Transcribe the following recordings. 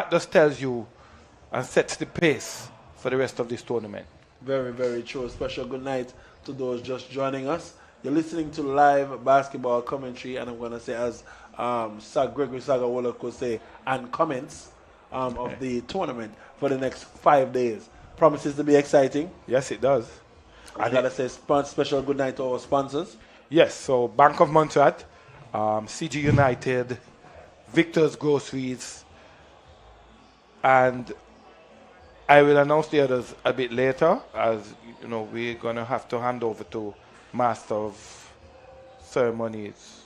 That just tells you and sets the pace for the rest of this tournament. Very, very true. Special good night to those just joining us. You're listening to live basketball commentary, and I'm going to say, as Sir Gregory Sagawola could say, and comments of the tournament for the next 5 days. Promises to be exciting. Yes, it does. I got to say special good night to our sponsors. Yes, so Bank of Montserrat, CG United, Victor's Groceries, and I will announce the others a bit later, as you know, we're going to have to hand over to Master of Ceremonies.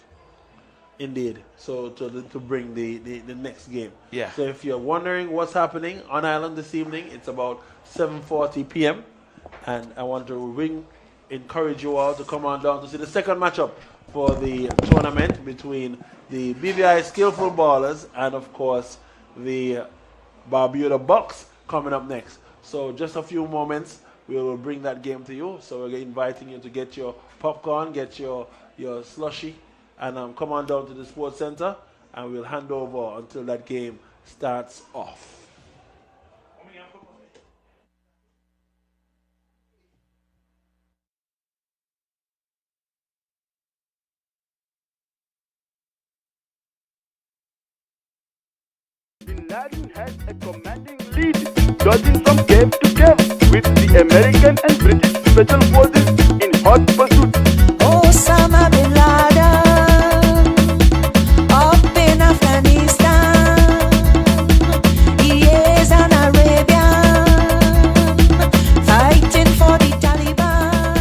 Indeed. So to bring the next game. Yeah. So if you're wondering what's happening on Island this evening, it's about 7:40 p.m. And I want to encourage you all to come on down to see the second matchup for the tournament between the BVI Skillful Ballers and, of course, the Barbuda Bucks coming up next. So just a few moments, we will bring that game to you. So we're inviting you to get your popcorn, get your slushy, and come on down to the Sports Center, and we'll hand over until that game starts off. Bin Laden has a commanding lead, dodging from cave to cave, with the American and British special forces in hot pursuit. Osama bin Laden, up in Afghanistan. He is an Arabian, fighting for the Taliban.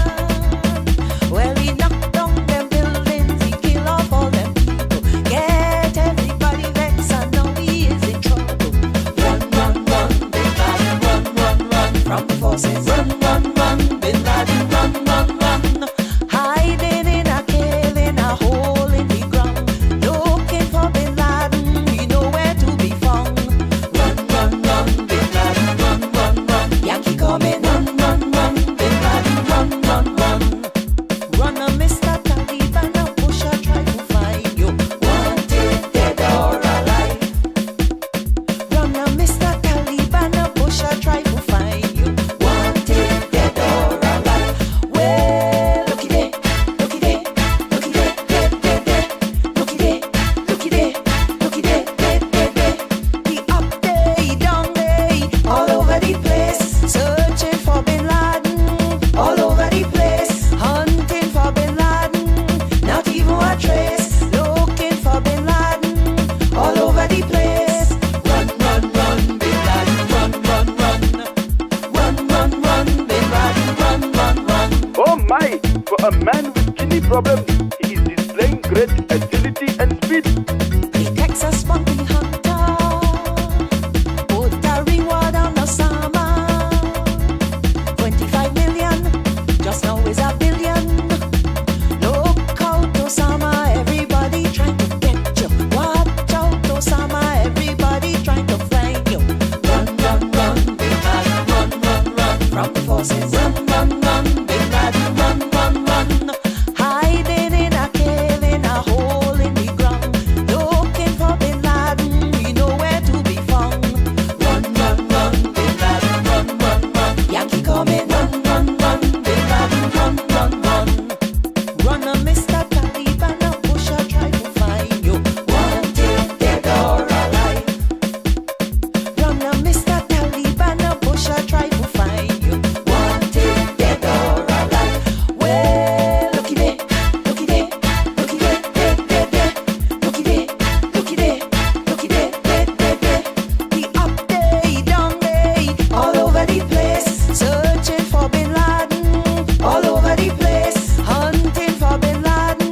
Well, he knocked down them buildings, he killed off all them people, get everybody vexed, and now he is in trouble. Run, run, run, bin Laden, run, run, run from the forces. Run, run, run, bin Laden, run, run, run. Hiding in a cave in a hole in the ground, looking for bin Laden, he nowhere to be found. Run, run, run, bin Laden, run, run, run. Yankee coming, run, run, run, bin Laden, run, run, run. Run, Mr. Taliban, a pusher try to find you, wanted dead or alive. Run, Mr. Taliban, a pusher try to find you, wanted dead or alive. Well, looky there, looky there, looky there, there, there, there. Looky there, looky there, looky there, there, there, there. He up there, he down there, all over the place, searching for bin Laden, all over the place, hunting for bin Laden, not even a trace, looking for bin Laden, all over the place. Run, run, run, bin Laden, run, run, run. Run, run, run, bin Laden, run, run, run. Oh my! For a man with kidney problems, he is displaying great agility and speed. The Texas bounty hunter put a reward on Osama. 25 million, just now is a billion. Look out, Osama, everybody trying to get you. Watch out, Osama, everybody trying to find you. Run, run, run, bin Laden, run, run, run from the forces. Run, run, run, bin Laden, run, run, run. Hiding in a cave in a hole in the ground, looking for bin Laden, he nowhere to be found. Run, run, run, bin Laden, run, run, run. Yankee coming, run, run, run, bin Laden, run, run, run. Run, Mr. Taliban, a pusher try to find you, wanted dead or alive. Run, Mr. Taliban, a pusher try to find you, wanted dead or alive. Well, looky there, looky there, looky there, there, there, there. Looky there, looky there, looky there, there, there, there. He up there, he down there, all over the place, searching for bin Laden, all over the place, hunting for bin Laden,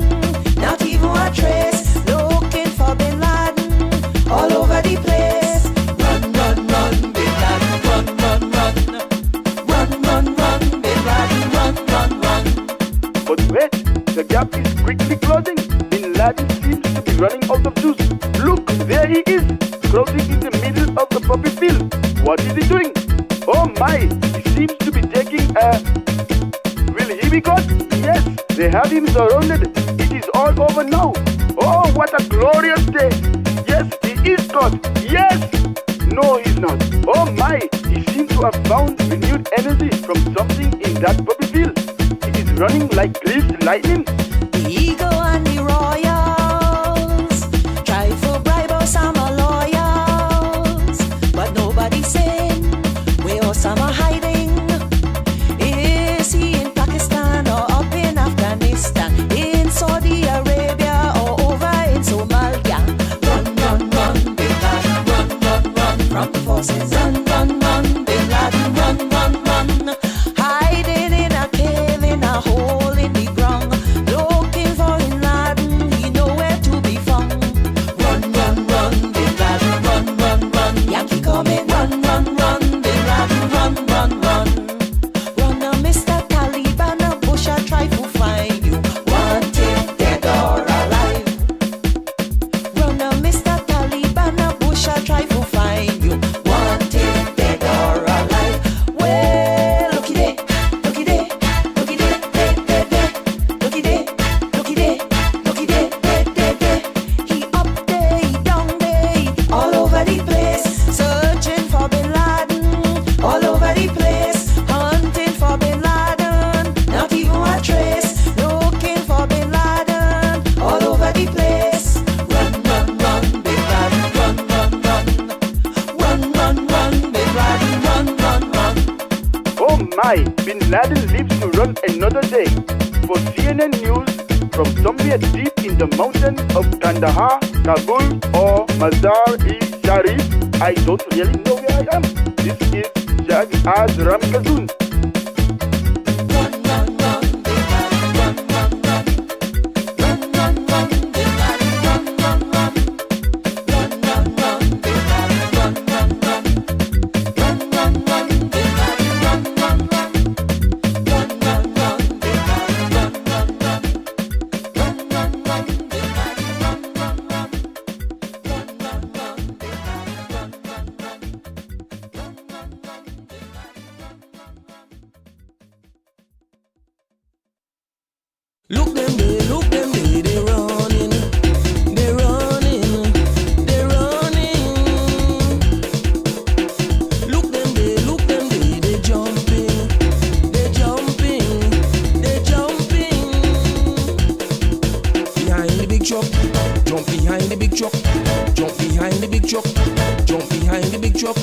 not even a trace, looking for bin Laden, all over the place. Run, run, run, bin Laden, run, run, run. Run, run, run, bin Laden, run, run, run. But wait, the gap is quickly closing. Bin Laden seems to be running out of juice. Look, there he is, crouching in the middle of the poppy field. What is he doing? Oh my, he seems to be taking a... Will he be caught? Yes, they have him surrounded. It is all over now. Oh, what a glorious day. Yes, he is caught. Yes! No, he's not. Oh my! He seems to have found renewed energy from something in that puppy field. He is running like greased lightning. The eagle and the royals try to bribe Osama lawyers, but nobody's saying where Osama hiding. Is he in Pakistan or up in Afghanistan, in Saudi Arabia or over in Somalia? Run, run, run, Bin Laden, run, run, run from the forces. Run, run, run, Bin Laden, run, run, run. Hiding in a cave, in a hole in the ground, looking for Bin Laden, he nowhere to be found. Run, run, run, Bin Laden, run, run, run. Yankee coming, run, run, run, Bin Laden, run, run, run. Run, Mr. Taliban, Bush I try to find you, wanted dead or alive. Run, Mr. Taliban, Bush I try to find you, wanted dead or alive. Well, looky there, looky there, looky there, there, there, there. Looky there, looky there, looky there, there, there, there. He up there, he down there, he all over the place, searching for Bin Laden, all over the place, hunting for Bin Laden, not even a trace, looking for Bin Laden, all over the place. Run, run, run, Bin Laden, run, run, run. Run, run, run, Bin Laden, run, run, run. Oh my! Bin Laden lives to run another day. For CNN News, from somewhere deep in the mountains of Kandahar, Kabul, or Mazar-e-Sharif, I don't really know where I am. This is Jag Azram Kazoon. Run, run, run, Bin Laden, run, run, run. Run, run, run, Bin Laden, run, run, run. Run, run, run, Bin Laden, run, run, run. Run, run, run, Bin Laden, run, run, run. Run, run, run, Bin Laden, run, run, run. Run, run, run, Bin Laden, run, run, run. Run, run, run, Bin Laden, run, run, run. Run, run, run, Bin Laden, run, run, run. Look them, they running, they running, they running. Look them, they jumping, they jumping, they jumping. Behind the big truck, jump behind the big truck, jump behind the big truck, jump behind the big truck.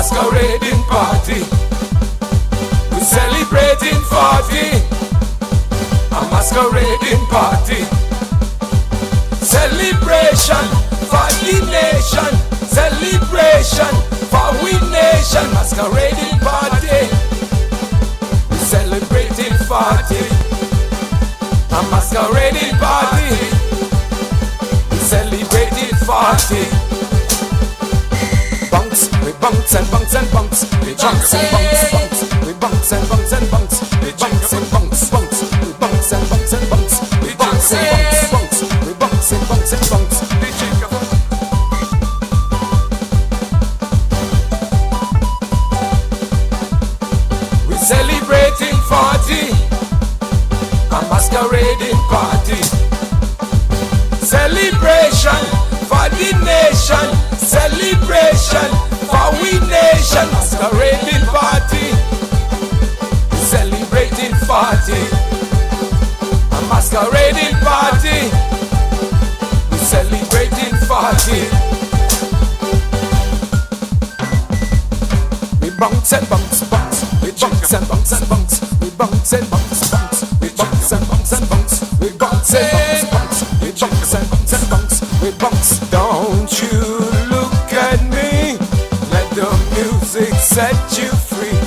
masquerading party. We celebrating 40. A masquerading party. Celebration for the nation. Celebration for we nation. Masquerading party. We celebrating 40. A masquerading party. We celebrating 40. Bounce, we bounce and bounce and bounce. We bounce and bounce, bounce. We bounce and bounce and bounce. We bounce and bounce, bounce. We bounce and bounce and bounce. We bounce and bounce, bounce. We bounce and bounce and bounce. We celebrating 40. A masquerading party. Celebration for the nation. Celebration for we nation. Masquerading party. We celebrating 40. A masquerading party. We celebrating 40. We bounce and bounce, bounce. We bounce and bounce and bounce. We bounce and bounce, bounce. We bounce and bounce and bounce. We bounce and bounce, bounce. We bounce and bounce and bounce. We bounce. Don't you look at me? Let the music set you free.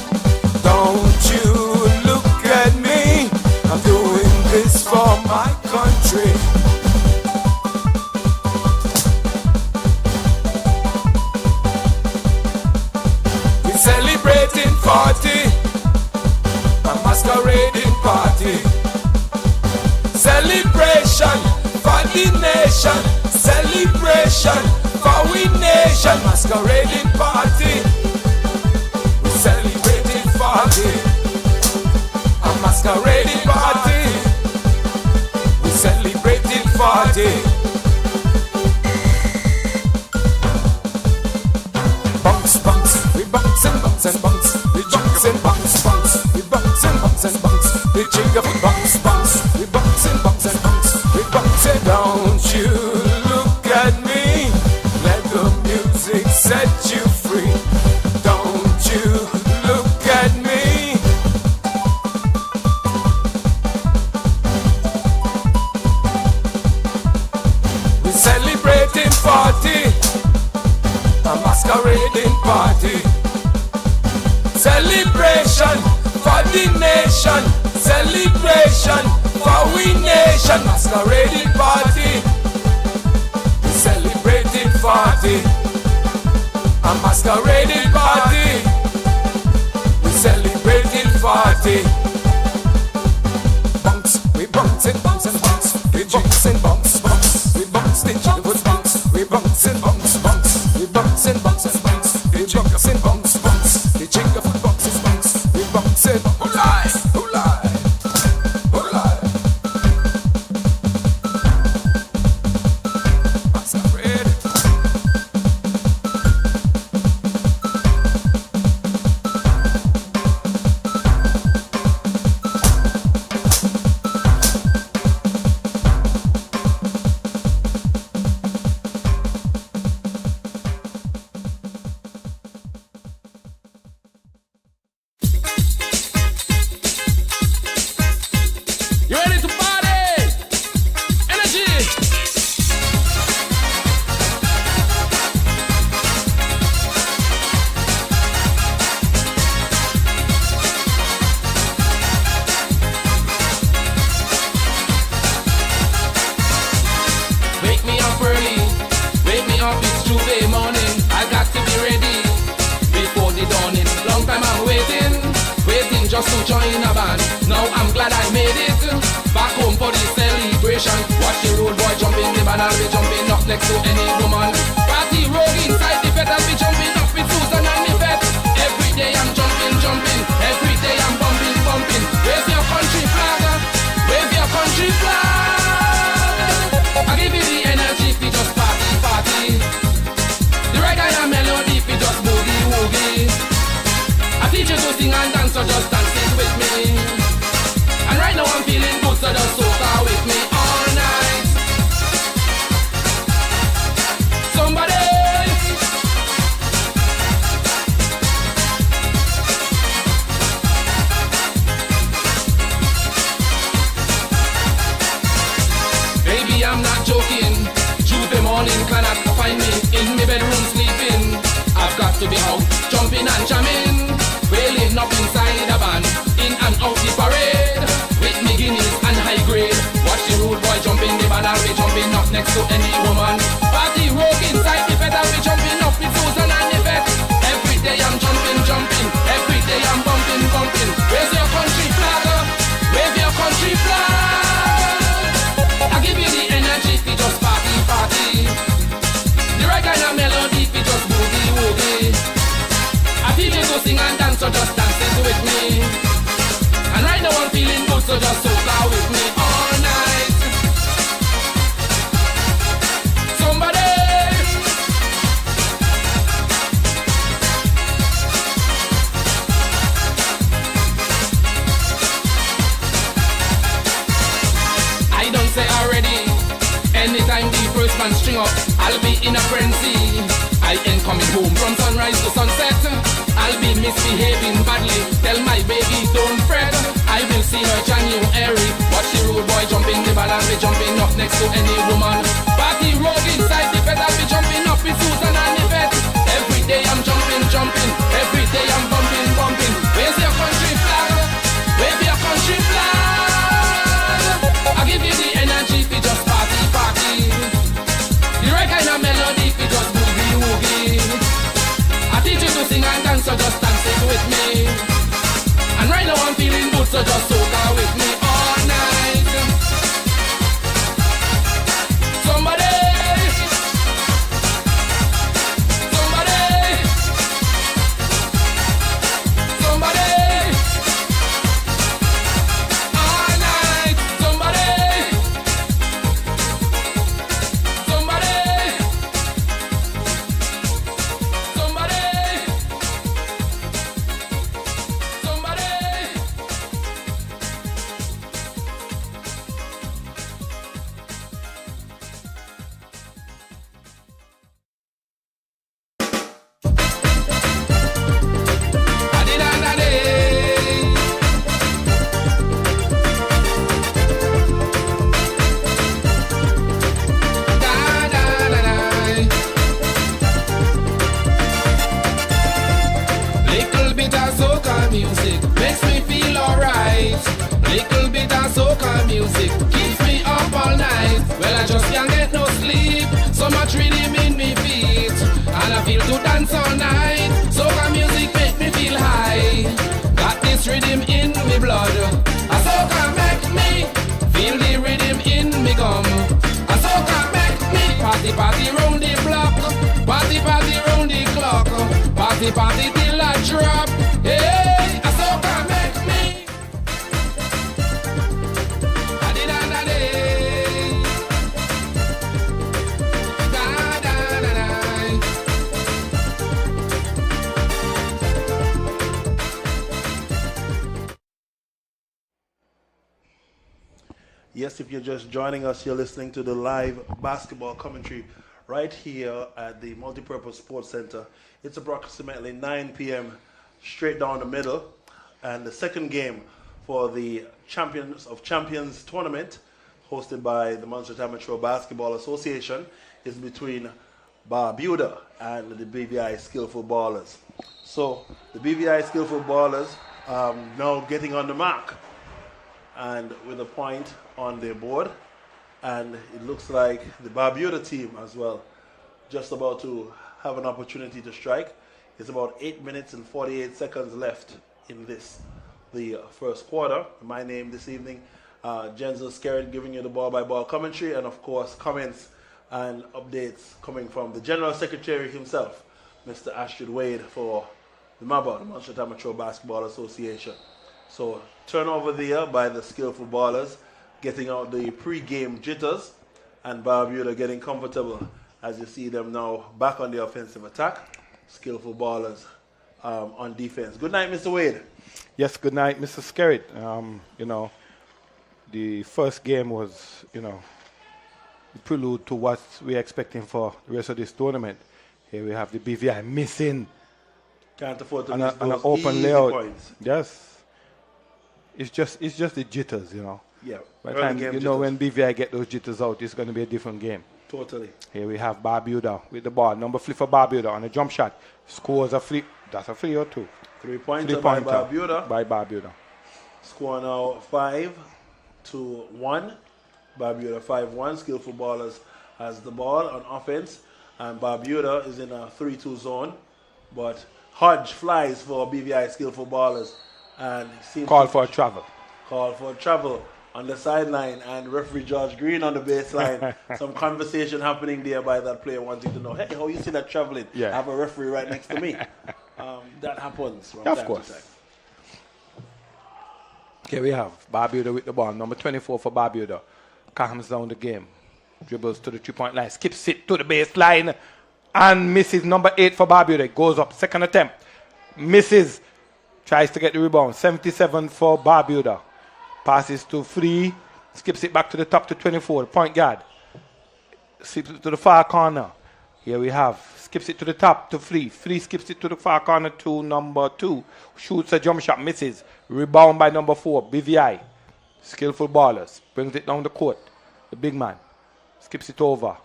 Don't you look at me? I'm doing this for my country. We celebrating 40. A masquerading party. Celebration for the nation. Celebration for we nation. Masquerading party. We celebrating 40. A masquerading party. We celebrating 40. Bounce, bounce. We bounce and bounce and bounce. We bounce and bounce, bounce. We bounce and bounce and bounce. We jiggle, we bounce, bounce. We bounce and bounce and bounce. We bounce and don't you look at me? Let the music set you free. Don't you look at me? We celebrating 40. A masquerading party. Celebration for the nation. Celebration for we nation. Masquerading party. We celebrating 40. A masquerading party. We celebrating 40. Bounce, we bounce and bounce and bounce. We bounce and bounce, bounce. We bounce the jiggle bounce. We bounce and bounce, bounce. We bounce and bounce and bounce. We bounce and bounce, bounce. The jiggle bounce bounce. We bounce and bounce. just to join a band. Now I'm glad I made it back home for the celebration. Watch the road boy jumping, the band will be jumping up next to any woman. Party rogue inside the fete, I'll be jumping up with Susan and me vet. Every day I'm jumping, jumping. Every day I'm bumping, bumping. Where's your country flag? Where's your country flag? I give you the energy if you just party, party. The reggae and melody if you just boogie, woogie. I teach you to sing and dance, so just dance it with me. And right now I'm feeling good, so just soca with me all night. Somebody we out, jumping and jamming, wailing up inside the band, in and out the parade, with me guineas and high grade. Watch the rude boy jumping the band, I'll be jumping up next to any woman. Party rogue inside the bed, I'll be jumping up with Susan and Yvette. Every day I'm jumping, jumping, every day I'm bumping, bumping. Raise your country flag, wave your country flag. I give you the energy, we just party, party. The right kind of melody, we just boogie, woogie. I feel you to sing and dance, so just dance it with me. And right now I'm feeling good, so just soca with me all night. Somebody. I don't say already. Anytime the first man string up, I'll be in a frenzy. I ain't coming home from sunrise to sunset. I'll be misbehaving badly. Tell my baby don't fret. I will see her January. Watch the rude boy jumping the ball and be jumping up next to any woman. Party rogue inside the bed, I'll be jumping up with Susan and Yvette. Every day I'm jumping, jumping. Every day I'm bumping, bumping. Raise your country flag, wave your country flag. I'll give you the energy for just party, party. The right kind of melody for just boogie, woogie. I teach you to sing and dance, so just dance it with me. And right now I'm feeling good, so just soca with me all night. Somebody, somebody, somebody, all night. Somebody, somebody, somebody, somebody. Little bit of soca music makes me feel alright. Little bit of soca music keeps me up all night. Well, I just can't get no sleep. So much rhythm in me feet, and I feel to dance all night. Soca music make me feel high. Got this rhythm in me blood. A soca make me feel the rhythm in me gum. A soca make me party, party round the block. Party, party round the clock. Party, party till I drop. Hey, a soca make me. A-di-da-da-day. Da-da-da-da. Yes, if you're just joining us, you're listening to the live basketball commentary right here at the Multipurpose Sports Center. It's approximately 9 p.m. straight down the middle. And the second game for the Champions of Champions tournament, hosted by the Montserrat Amateur Basketball Association, is between Barbuda and the BVI Skillful Ballers. So the BVI Skillful Ballers now getting on the mark, and with a point on their board, and it looks like the Barbuda team as well just about to have an opportunity to strike. It's about 8 minutes and 48 seconds left in the first quarter. My name this evening, Jenzo Skerritt, giving you the ball-by-ball commentary, and of course comments and updates coming from the General Secretary himself, Mr. Astrid Wade, for the MABA, the Montserrat Amateur Basketball Association. So turnover there by the Skillful Ballers, getting out the pre-game jitters, and Barbuda getting comfortable as you see them now back on the offensive attack. Skillful Ballers on defense. Good night, Mr. Wade. Yes, good night, Mr. Skerritt. The first game was, the prelude to what we're expecting for the rest of this tournament. Here we have the BVI missing Can't afford to on miss an those open easy layout. points. Yes. It's just the jitters, Yeah. By the early time, game when jitters. BVI get those jitters out, it's going to be a different game. Totally. Here we have Barbuda with the ball. Number 3 for Barbuda on a jump shot. Scores a free. That's a free or two. 3-pointer by Barbuda. By Barbuda. Score now 5-1. Barbuda 5-1. Skillful Ballers has the ball on offense. And Barbuda is in a 3-2 zone. But Hodge flies for BVI Skillful Ballers. And seems Call for a travel. Call for travel on the sideline, and referee George Green on the baseline. Some conversation happening there by that player wanting to know, hey, how you see that traveling? Yeah. I have a referee right next to me. That happens from Of time course. to time. Here we have Barbuda with the ball. Number 24 for Barbuda. Calms down the game. Dribbles to the 3-point line. Skips it to the baseline. And misses. Number 8 for Barbuda. Goes up. Second attempt. Misses. Tries to get the rebound. 77 for Barbuda. Passes to 3. Skips it back to the top to 24. The point guard. Skips it to the far corner. Here we have. Skips it to the top to 3. 3 skips it to the far corner to number 2. Shoots a jump shot. Misses. Rebound by number 4. BVI. Skillful Ballers. Brings it down the court. The big man. Skips it over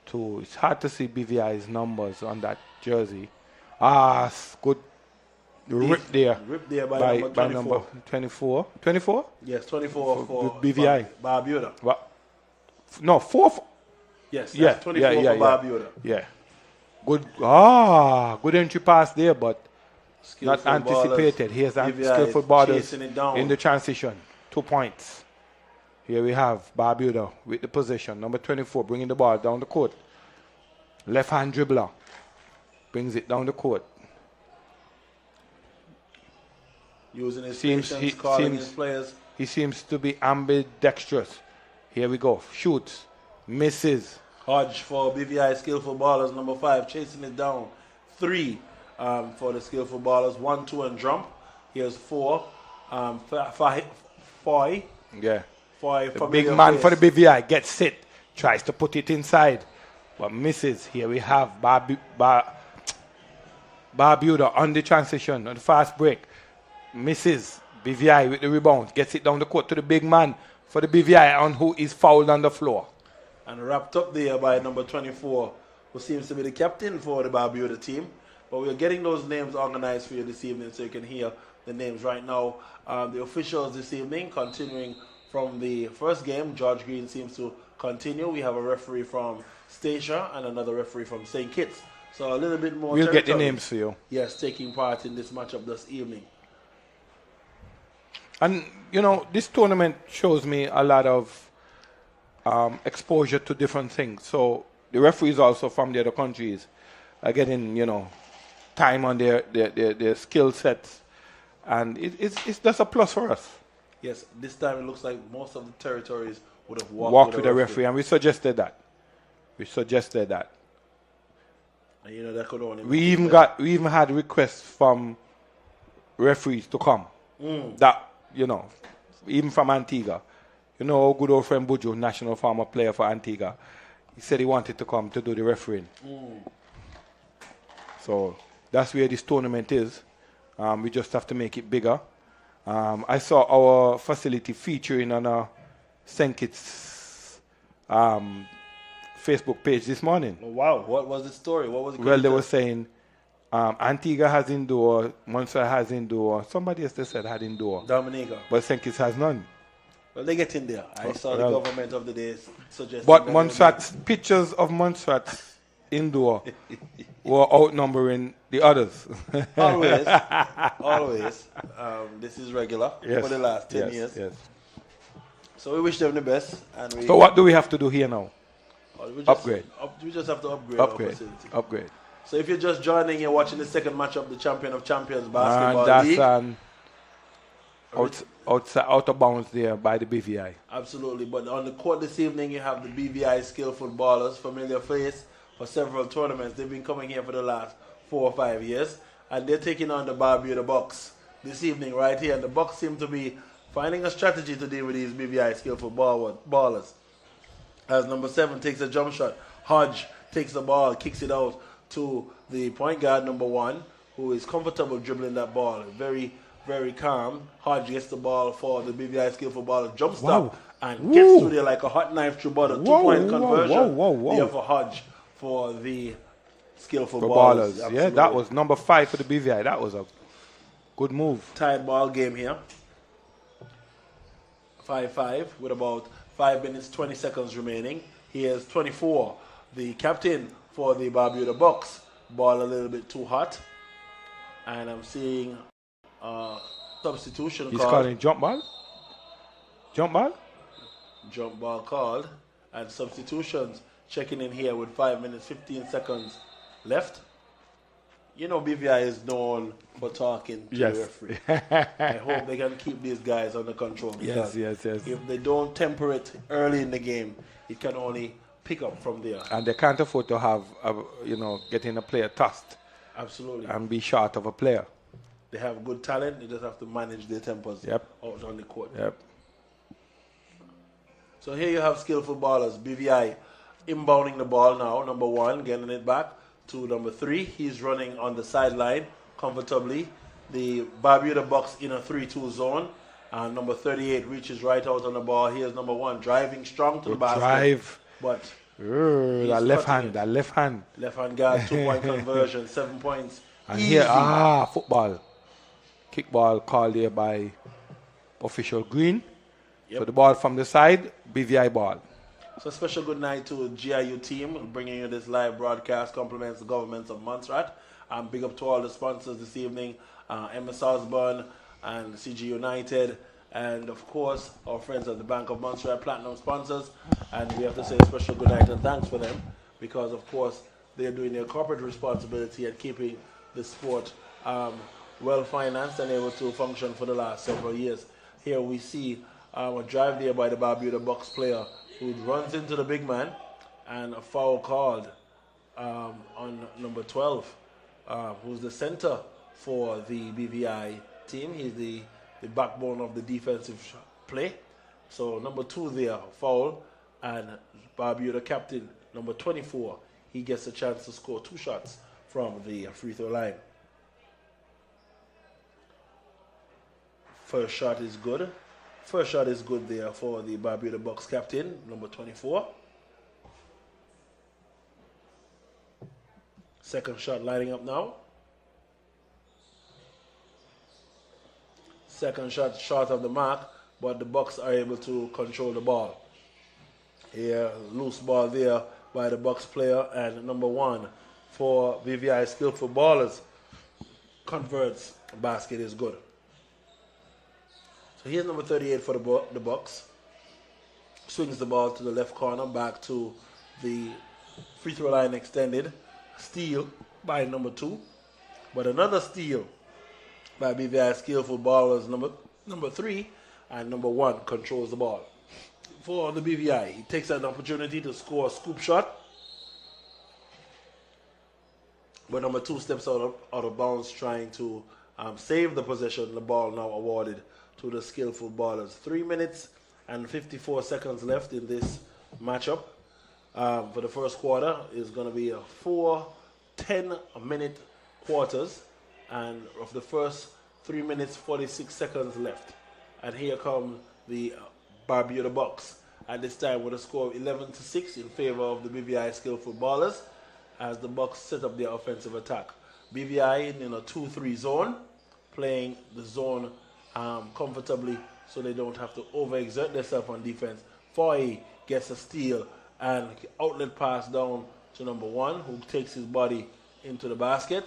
to. It's hard to see BVI's numbers on that jersey. Good. Rip there. Rip there by number 24. 24. Yes, 24 for BVI. Barbuda. What? No, 4. Yes, Yeah, that's 24 for Barbuda. Yeah. Good. Good entry pass there, but Skillful not anticipated. Ballers. Here's BVI Skillful is Ballers chasing it down. in the transition. 2 points. Here we have Barbuda with the possession. Number 24 bringing the ball down the court. Left hand dribbler. Brings it down the court. Using his patience, calling his players. He seems to be ambidextrous. Here we go. Shoots. Misses. Hodge for BVI Skillful Ballers, number 5, chasing it down. 3 for the Skillful Ballers, 1, 2, and jump. Here's 4. Foy. Yeah. Foy, The big man for the BVI gets it. Tries to put it inside. But misses. Here we have Barbuda on the transition, on the fast break. Misses. BVI with the rebound. Gets it down the court to the big man for the BVI on who is fouled on the floor. And wrapped up there by number 24, who seems to be the captain for the Barbuda team. But we are getting those names organized for you this evening so you can hear the names right now. The officials this evening, continuing from the first game, George Green seems to continue. We have a referee from Stacia and another referee from St. Kitts. So a little bit more. We'll get the names for you. Yes, taking part in this matchup this evening. And, you know, this tournament shows me a lot of exposure to different things. So the referees also from the other countries are getting, you know, time on their skill sets. And it's just a plus for us. Yes, this time it looks like most of the territories would have walked with a referee. And we suggested that. And you know, that could only we even had requests from referees to come. That, you know, even from Antigua. You know, our good old friend Buju, national farmer player for Antigua, he said he wanted to come to do the refereeing. So that's where this tournament is. We just have to make it bigger. I saw our facility featuring on a St. Kitts Facebook page this morning. Oh, wow. What was the story? What was it? Well, they were saying Antigua has indoor, Montserrat has indoor, somebody else they said had indoor. Dominica. But St. Kitts has none. Well, they get in there. I saw the government of the day suggest. But Montserrat's pictures of Montserrat indoor were outnumbering the others. Always. This is regular for the last 10 years. Yes. So we wish them the best. And So what do we have to do here now? Upgrade. We just have to upgrade our facility. Upgrade. So if you're just joining, you're watching the second match of the Champion of Champions Basketball League. And that's out of bounds there by the BVI. Absolutely. But on the court this evening, you have the BVI Skillful Ballers, familiar face for several tournaments. They've been coming here for the last 4 or 5 years. And they're taking on the Barbuda Bucks this evening right here. And the Bucks seem to be finding a strategy to deal with these BVI Skillful Ballers. As number 7 takes a jump shot, Hodge takes the ball, kicks it out to the point guard, number 1, who is comfortable dribbling that ball. Very very calm. Hodge gets the ball for the BVI skillful baller, jump Wow. stop, and gets through there like a hot knife through butter. 2-point conversion whoa. there for Hodge for the skillful For ballers. ballers. Yeah, Absolutely. that was number 5 for the BVI. That was a good move. Tied ball game here. 5-5 with about 5 minutes, 20 seconds remaining. Here's 24, the captain for the Barbuda Bucks. Ball a little bit too hot. And I'm seeing substitution He's called. calling jump ball. Jump ball? Jump ball called. And substitutions checking in here with 5 minutes, 15 seconds left. You know, BVI is known for talking to Yes. the referee. I hope they can keep these guys under control. Yes, because yes. If they don't temper it early in the game, it can only pick up from there. And they can't afford to have, getting a player tossed Absolutely. and be short of a player. They have good talent. They just have to manage their tempers Yep. out on the court. Yep. So here you have skillful ballers. BVI inbounding the ball now. Number 1 getting it back to number 3. He's running on the sideline comfortably. The Barbuda Bucks in a 3-2 zone. And number 38 reaches right out on the ball. Here's number 1 driving strong to the basket. Drive. But That left cutting hand. it. That left hand. left-hand guard, 2-point conversion, 7 points. And Easy. here, football. Kickball called here by official Green. Yep. So the ball from the side, BVI ball. So a special good night to GIU team bringing you this live broadcast. Compliments the governments of Montserrat. Big up to all the sponsors this evening, MS Osborne and CG United, and of course our friends at the Bank of Montserrat, Platinum sponsors. And we have to say a special good night and thanks for them, because of course they're doing their corporate responsibility and keeping the sport well financed and able to function for the last several years. Here we see a drive there by the Barbuda Bucks player who runs into the big man, and a foul called on number 12, who's the center for the BVI team. He's the backbone of the defensive play. So number 2 there, foul, and Barbuda captain, number 24, he gets a chance to score 2 shots from the free throw line. First shot is good. First shot is good there for the Barbuda Bucks captain, number 24. Second shot lining up now. Second shot short of the mark, but the Bucks are able to control the ball. Here, loose ball there by the Bucks player, and number 1 for BVI skillful ballers converts. Basket is good. So here's number 38 for the Bucks. Swings the ball to the left corner, back to the free throw line extended. Steal by number 2. But another steal by BVI skillful ballers, number 3, and number 1 controls the ball. For the BVI, he takes an opportunity to score a scoop shot. But number 2 steps out of bounds, trying to save the possession. The ball now awarded to the skillful ballers. 3 minutes and 54 seconds left in this matchup. For the first quarter is going to be a 4 10-minute quarters, and of the first 3 minutes 46 seconds left. And here come the Barbuda Bucks at this time with a score of 11-6 in favor of the BVI skillful ballers as the Bucks set up their offensive attack. BVI in a 2-3 zone, playing the zone comfortably so they don't have to overexert themselves on defense. Foy gets a steal and outlet pass down to number 1, who takes his body into the basket,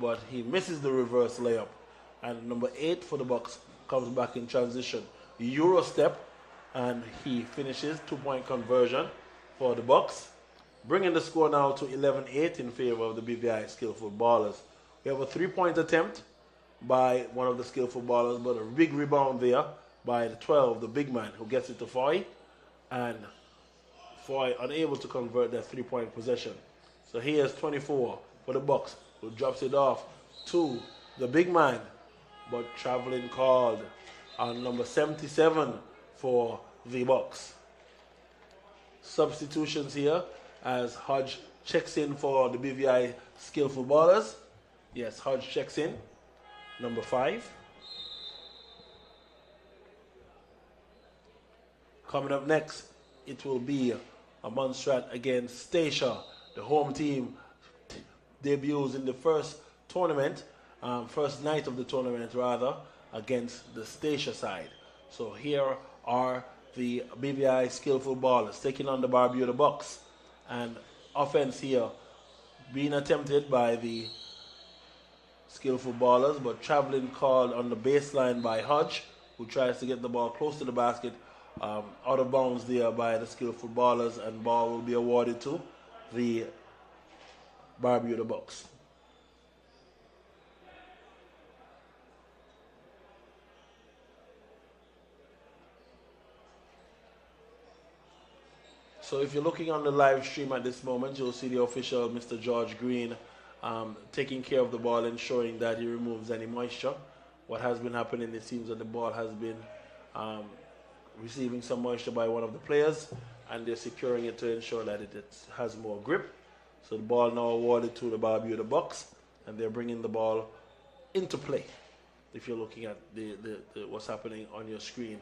but he misses the reverse layup. And number 8 for the Bucks comes back in transition. Euro step, and he finishes 2-point conversion for the Bucks, bringing the score now to 11-8 in favor of the BVI skillful ballers. We have a 3-point attempt by one of the skillful ballers, but a big rebound there by the 12, the big man, who gets it to Foy, and Foy unable to convert that 3-point possession. So here's 24 for the Bucks, who drops it off to the big man, but traveling called on number 77 for the Bucks. Substitutions here as Hodge checks in for the BVI skillful ballers. Yes, Hodge checks in. Number 5. Coming up next, it will be a Montserrat against Stacia. The home team debuts in the first night of the tournament rather, against the Stacia side. So here are the BVI skillful ballers taking on the Barbuda Bucks. And offense here being attempted by the skillful ballers, but traveling called on the baseline by Hodge, who tries to get the ball close to the basket, out of bounds there by the skillful ballers, and ball will be awarded to the Barbuda Bucks. So if you're looking on the live stream at this moment, you'll see the official, Mr. George Green, taking care of the ball, ensuring that he removes any moisture. What has been happening, it seems that the ball has been receiving some moisture by one of the players, and they're securing it to ensure that it has more grip. So the ball now awarded to the Barbuda Bucks, and they're bringing the ball into play. If you're looking at the what's happening on your screen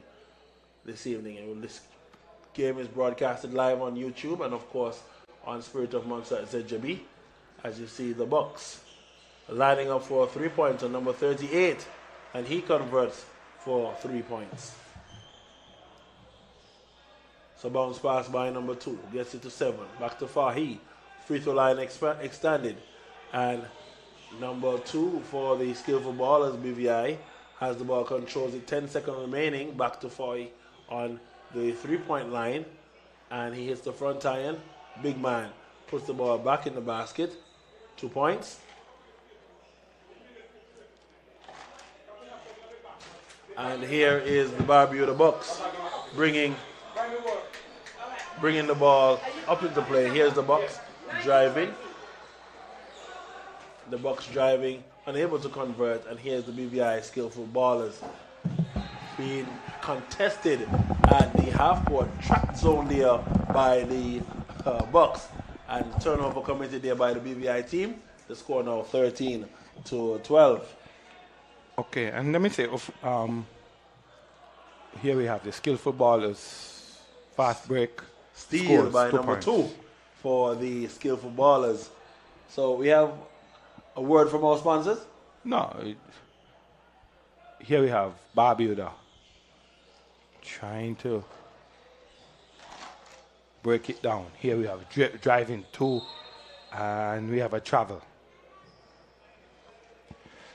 this evening, and this game is broadcasted live on YouTube and of course on Spirit of Montserrat ZJB. As you see the Bucks lining up for a 3-pointer, number 38, and he converts for 3 points. So bounce pass by number 2, gets it to 7, back to Fahi, free throw line extended, and number 2 for the skillful ballers BVI has the ball, controls it, 10 seconds remaining, back to Fahi on the 3-point line, and he hits the front iron. Big man puts the ball back in the basket. 2 points. And here is the Barbuda Bucks bringing the ball up into play. Here's the Bucks driving. The Bucks driving, unable to convert, and here's the BVI skillful ballers being contested at the half-court trap zone there by the Bucks, and turnover committed there by the BVI team. The score now 13-12. Okay, and let me say, here we have the skillful ballers, fast break, Steal scores, by 2 number points. 2 for the skillful ballers. So we have a word from our sponsors. Here we have Barbuda trying to break it down. Here we have driving 2, and we have a travel.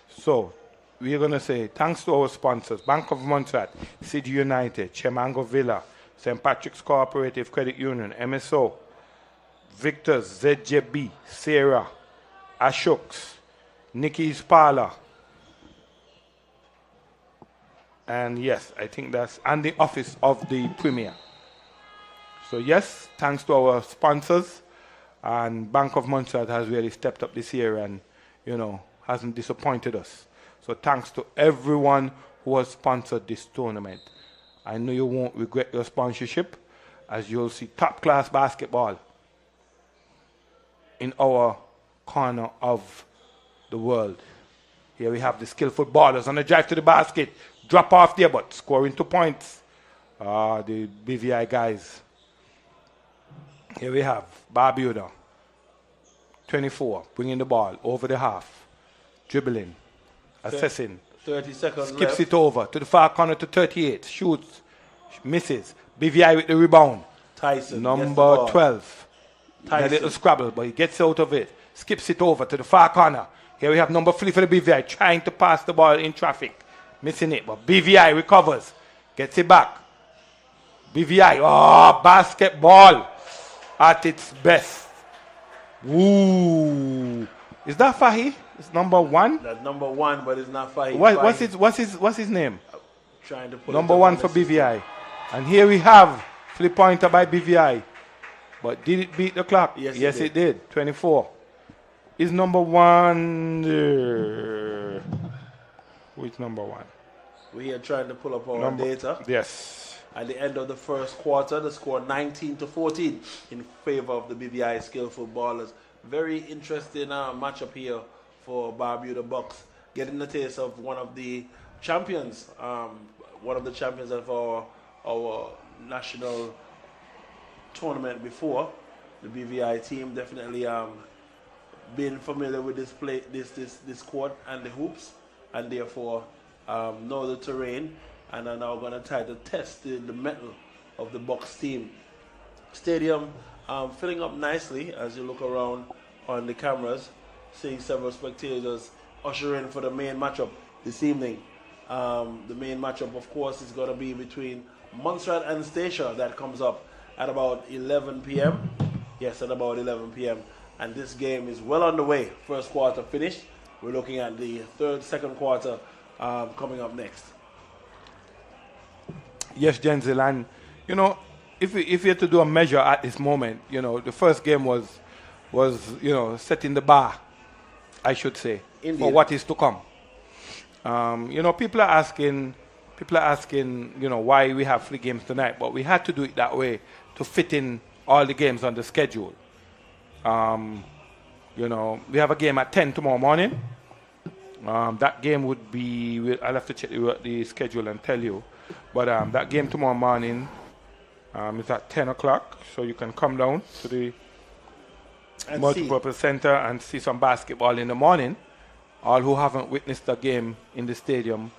So we're going to say thanks to our sponsors: Bank of Montserrat, City United, Chemango Villa, St. Patrick's Cooperative Credit Union, MSO, Victor's, ZJB, Sarah, Ashok's, Nikki's Parlor, and yes, I think that's, and the office of the Premier. So yes, thanks to our sponsors, and Bank of Montserrat has really stepped up this year and, hasn't disappointed us. So thanks to everyone who has sponsored this tournament. I know you won't regret your sponsorship, as you'll see top-class basketball in our corner of the world. Here we have the skillful ballers on the drive to the basket. Drop off there, but scoring 2 points. The BVI guys. Here we have Barbuda, 24, bringing the ball over the half, dribbling, assessing, 30 seconds skips left. it over to the far corner to 38, shoots, misses. BVI with the rebound. Tyson, Number 12. A little scrabble, but he gets out of it. Skips it over to the far corner. Here we have number 3 for the BVI, trying to pass the ball in traffic. Missing it, but BVI recovers. Gets it back. BVI, basketball at its best. Ooh. Is that Fahi? It's number 1? That's number 1, but it's not Fahi. What's his name? Trying to put Number 1 for BVI. And here we have flip pointer by BVI. But did it beat the clock? Yes, it did. 24. Is number 1 there? Who is number 1? We are trying to pull up our data. Yes. At the end of the first quarter, the score 19-14 in favor of the BVI skillful ballers. Very interesting matchup here for Barbuda Bucks, getting the taste of one of the champions of our national tournament before. The BVI team definitely been familiar with this court and the hoops, and therefore know the terrain, and are now going to try to test the mettle of the Bucks team. Stadium filling up nicely as you look around on the cameras, seeing several spectators usher in for the main matchup this evening. The main matchup, of course, is going to be between Montserrat and Statia. That comes up at about 11 p.m. Yes, at about 11 p.m. And this game is well underway. First quarter finished. We're looking at the second quarter coming up next. Yes, Jenzel, and you know, if you had to do a measure at this moment, you know, the first game was setting the bar, I should say, Indeed. for what is to come. You know, people are asking, you know, why we have 3 games tonight, but we had to do it that way to fit in all the games on the schedule. You know, we have a game at 10 tomorrow morning. That game would be, I'll have to check the schedule and tell you. But that game tomorrow morning is at 10 o'clock, so you can come down to the multipurpose center and see some basketball in the morning. All who haven't witnessed a game in the stadium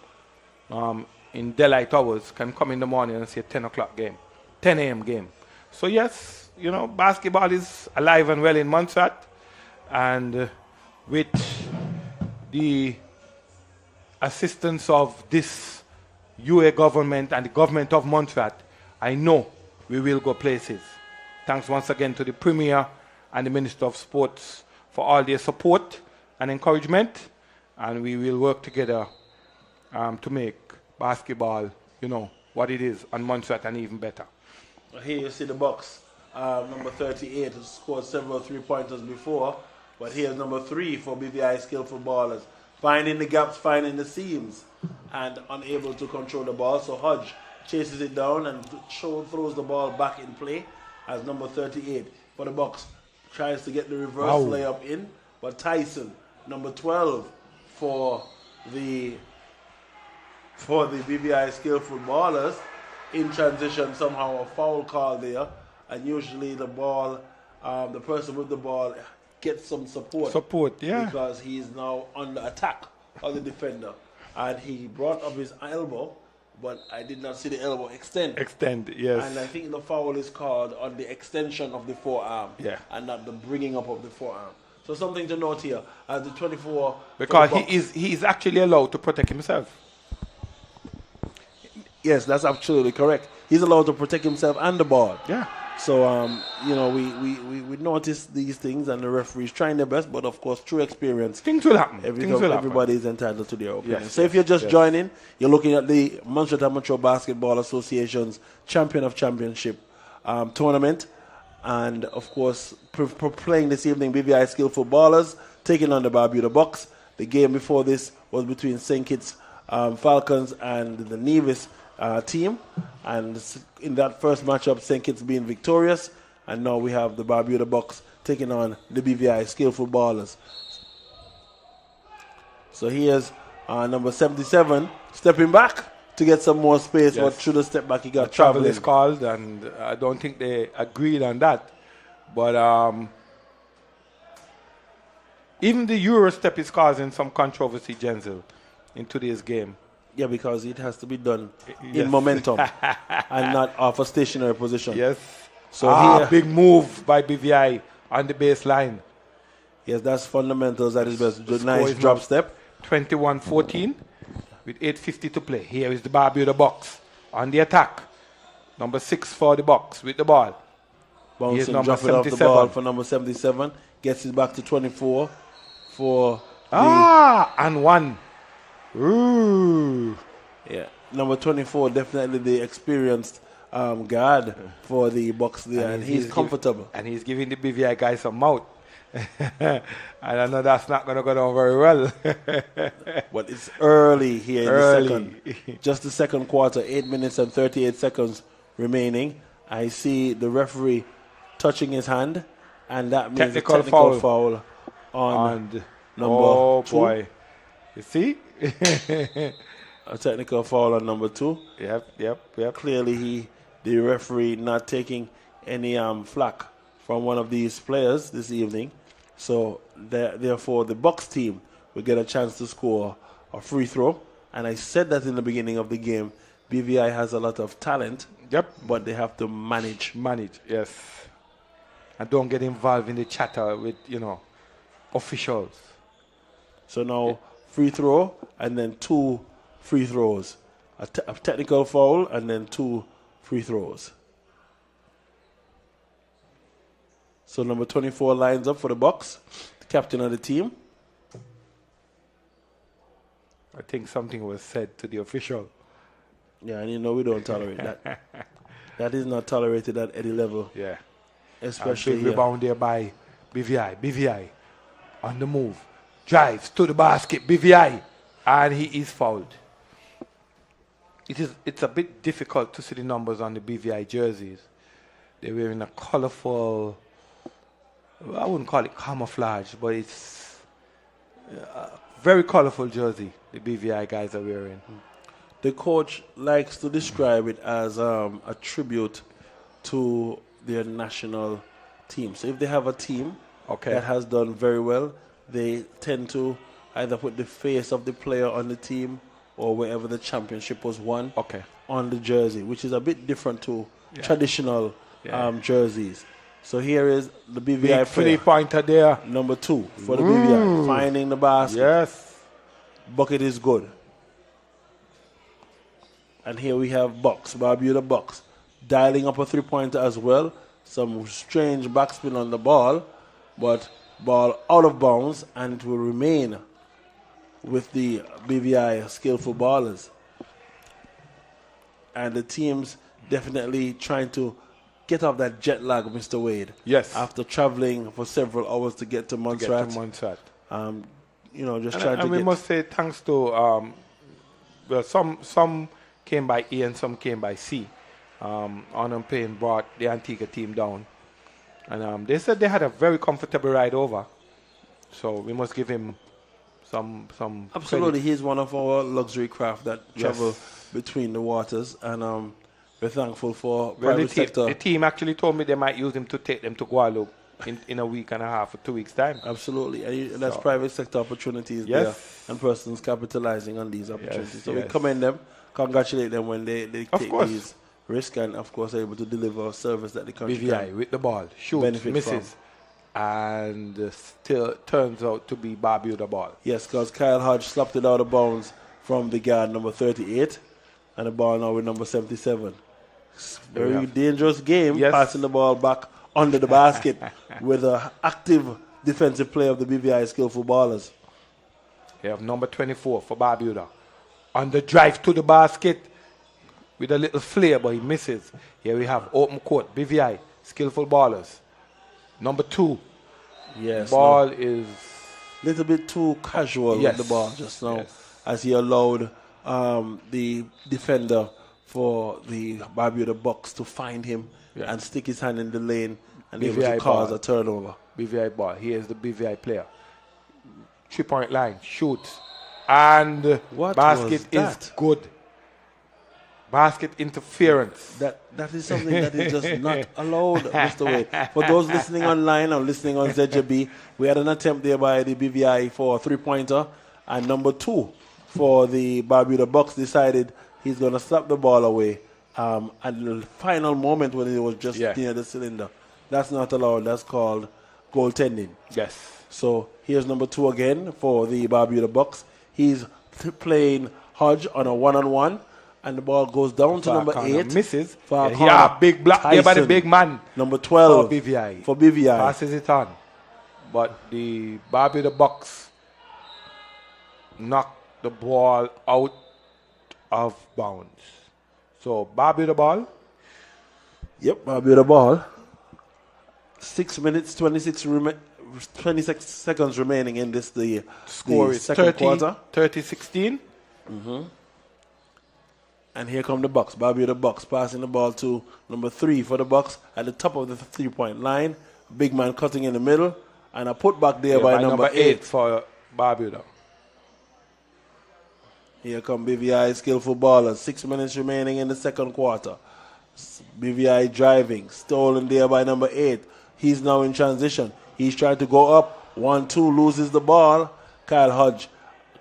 in daylight hours can come in the morning and see a 10 o'clock game, 10 a.m. game. So yes, you know, basketball is alive and well in Montserrat, and with the assistance of this UA government and the government of Montserrat, I know we will go places. Thanks once again to the Premier and the Minister of Sports for all their support and encouragement, and we will work together to make basketball, you know, what it is on Montserrat and even better. Here you see the Bucks. Number 38 has scored several 3-pointers before, but here's number 3 for BVI skillful ballers. Finding the gaps, finding the seams, and unable to control the ball. So Hodge chases it down and throws the ball back in play as number 38 for the Bucks tries to get the reverse layup in, but Tyson, number 12 for the BVI skillful ballers, in transition, somehow a foul call there, and usually the ball, the person with the ball gets some support. Because he is now under attack of the defender, and he brought up his elbow, but I did not see the elbow extend. Yes. And I think the foul is called on the extension of the forearm, and not the bringing up of the forearm. So something to note here as the 24. Because he is actually allowed to protect himself. Yes, that's absolutely correct. He's allowed to protect himself and the ball. Yeah. So, you know, we notice these things, and the referees trying their best, but of course, through experience, things will happen. Everybody is entitled to their opinion. Yes, so if you're just joining, you're looking at the Montserrat Amateur Basketball Association's Champion of Championship tournament, and of course, playing this evening, BVI skillful ballers taking on the Barbuda Bucks. The game before this was between St. Kitts Falcons and the Nevis team, and in that first matchup, St. Kitts being victorious, and now we have the Barbuda Bucks taking on the BVI skillful ballers. So here's number 77 stepping back to get some more space, but through the step back he got travel is called, and I don't think they agreed on that, but even the Euro step is causing some controversy, Jenzel, in today's game. Yeah, because it has to be done in momentum and not off a stationary position. Yes. So here, big move by BVI on the baseline. Yes, that's fundamentals at his best. Nice drop step. 21-14 with 8:50 to play. Here is the Barbuda Bucks on the attack. Number 6 for the Bucks with the ball. Bouncing, dropping off the ball for number 77. Gets it back to 24 for and 1. Ooh. Yeah, number 24, definitely the experienced guard for the Bucks there, and he's comfortable. And he's giving the BVI guys some mouth. And I know that's not going to go down very well. But it's early here in the second. Just the second quarter, 8 minutes and 38 seconds remaining. I see the referee touching his hand, and that means a technical foul on number 2. Boy. You see? A technical foul on number 2. Yep. Clearly the referee not taking any flack from one of these players this evening. So therefore the Bucks team will get a chance to score a free throw. And I said that in the beginning of the game, BVI has a lot of talent. Yep. But they have to manage. Yes. And don't get involved in the chatter with, officials. So now free throw and then 2 free throws. A technical foul and then 2 free throws. So number 24 lines up for the Bucks, the captain of the team. I think something was said to the official. Yeah, and we don't tolerate that. That is not tolerated at any level. Yeah. Especially big rebound there by BVI. BVI on the move. Drives to the basket. BVI. And he is fouled. It's a bit difficult to see the numbers on the BVI jerseys. They're wearing a colorful, I wouldn't call it camouflage, but it's a very colorful jersey the BVI guys are wearing. The coach likes to describe it as a tribute to their national team. So if they have a team that has done very well, they tend to either put the face of the player on the team or wherever the championship was won on the jersey, which is a bit different to traditional jerseys. So here is the BVI player. Three-pointer there. Number 2 for the BVI. Finding the basket. Yes. Bucket is good. And here we have Bucks, Barbuda Bucks, dialing up a 3-pointer as well. Some strange backspin on the ball, but ball out of bounds, and it will remain with the BVI skillful ballers. And the team's definitely trying to get off that jet lag, Mr. Wade. Yes. After traveling for several hours to get to Montserrat. Just trying to and we must say thanks to some came by A and some came by C. Onum Payne brought the Antigua team down. And they said they had a very comfortable ride over. So we must give him some Absolutely. credit. He's one of our luxury craft that travel between the waters. And we're thankful for private sector. The team actually told me they might use him to take them to Guadeloupe in a week and a half or 2 weeks' time. Absolutely. And that's private sector opportunities there. And persons capitalizing on these opportunities. So we commend them, congratulate them when they take these risks, and of course are able to deliver a service that the country BVI with the ball, shoots, misses, and still turns out to be Barbuda ball. Yes, because Kyle Hodge slapped it out of bounds from the guard number 38, and the ball now with number 77. Very dangerous game, passing the ball back under the basket with an active defensive play of the BVI skillful ballers. You have number 24 for Barbuda. On the drive to the basket with a little flair, but he misses. Here we have open court, BVI, skillful ballers. Number 2. Yes. Ball is a little bit too casual with the ball just now, as he allowed the defender for the Barbuda Bucks to find him and stick his hand in the lane and able to cause a turnover. BVI ball. Here's the BVI player. 3-point line, shoots, and basket is good. Basket interference. That is something that is just not allowed, Mr. Wade. For those listening online or listening on ZJB, we had an attempt there by the BVI for a 3-pointer, and number 2 for the Barbuda Bucks decided he's going to slap the ball away at the final moment when it was just near the cylinder. That's not allowed. That's called goaltending. Yes. So here's number 2 again for the Barbuda Bucks. He's playing Hodge on a 1-on-1. And the ball goes down to number 8. Misses. Far big block here by the big man. Number 12. For BVI. For BVI. Passes it on. But the Barbuda Bucks knocked the ball out of bounds. So Barbuda ball. Yep, Barbuda ball. 6 minutes, 26 seconds remaining in this, the score is second quarter. 30-16. And here come the Bucks. Barbuda Bucks passing the ball to number 3 for the Bucks at the top of the 3-point line. Big man cutting in the middle. And a putback there by number 8 for Barbuda. Here come BVI skillful ballers. 6 minutes remaining in the second quarter. BVI driving, stolen there by number 8. He's now in transition. He's trying to go up. 1-2, loses the ball. Kyle Hodge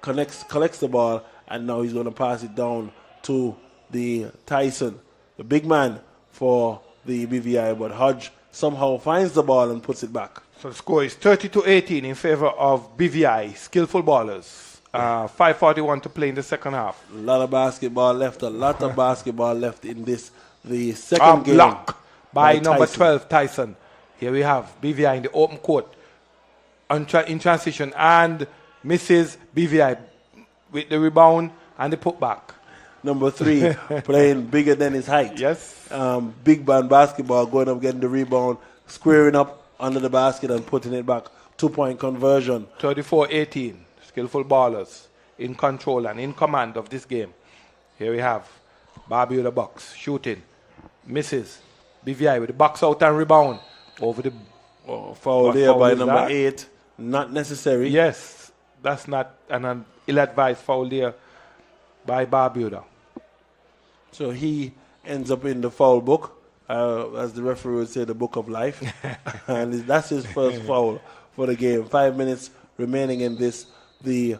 collects the ball, and now he's going to pass it down to the Tyson, the big man for the BVI, but Hodge somehow finds the ball and puts it back. So the score is 30-18 in favor of BVI, skillful ballers. 5:41 to play in the second half. A lot of basketball left in this, the second game. Block by number Tyson. 12, Tyson. Here we have BVI in the open court in transition, and misses BVI with the rebound and the putback. Number 3 playing bigger than his height. Yes. Big man basketball, going up, getting the rebound, squaring up under the basket and putting it back. 2-point conversion. 34-18. Skillful ballers in control and in command of this game. Here we have Barbuda Bucks shooting. Misses. BVI with the box out and rebound. Over the Foul there by number that? 8. Not necessary. Yes. That's not an ill-advised foul there by Barbuda. So he ends up in the foul book, as the referee would say, the book of life. And that's his first foul for the game. 5 minutes remaining in the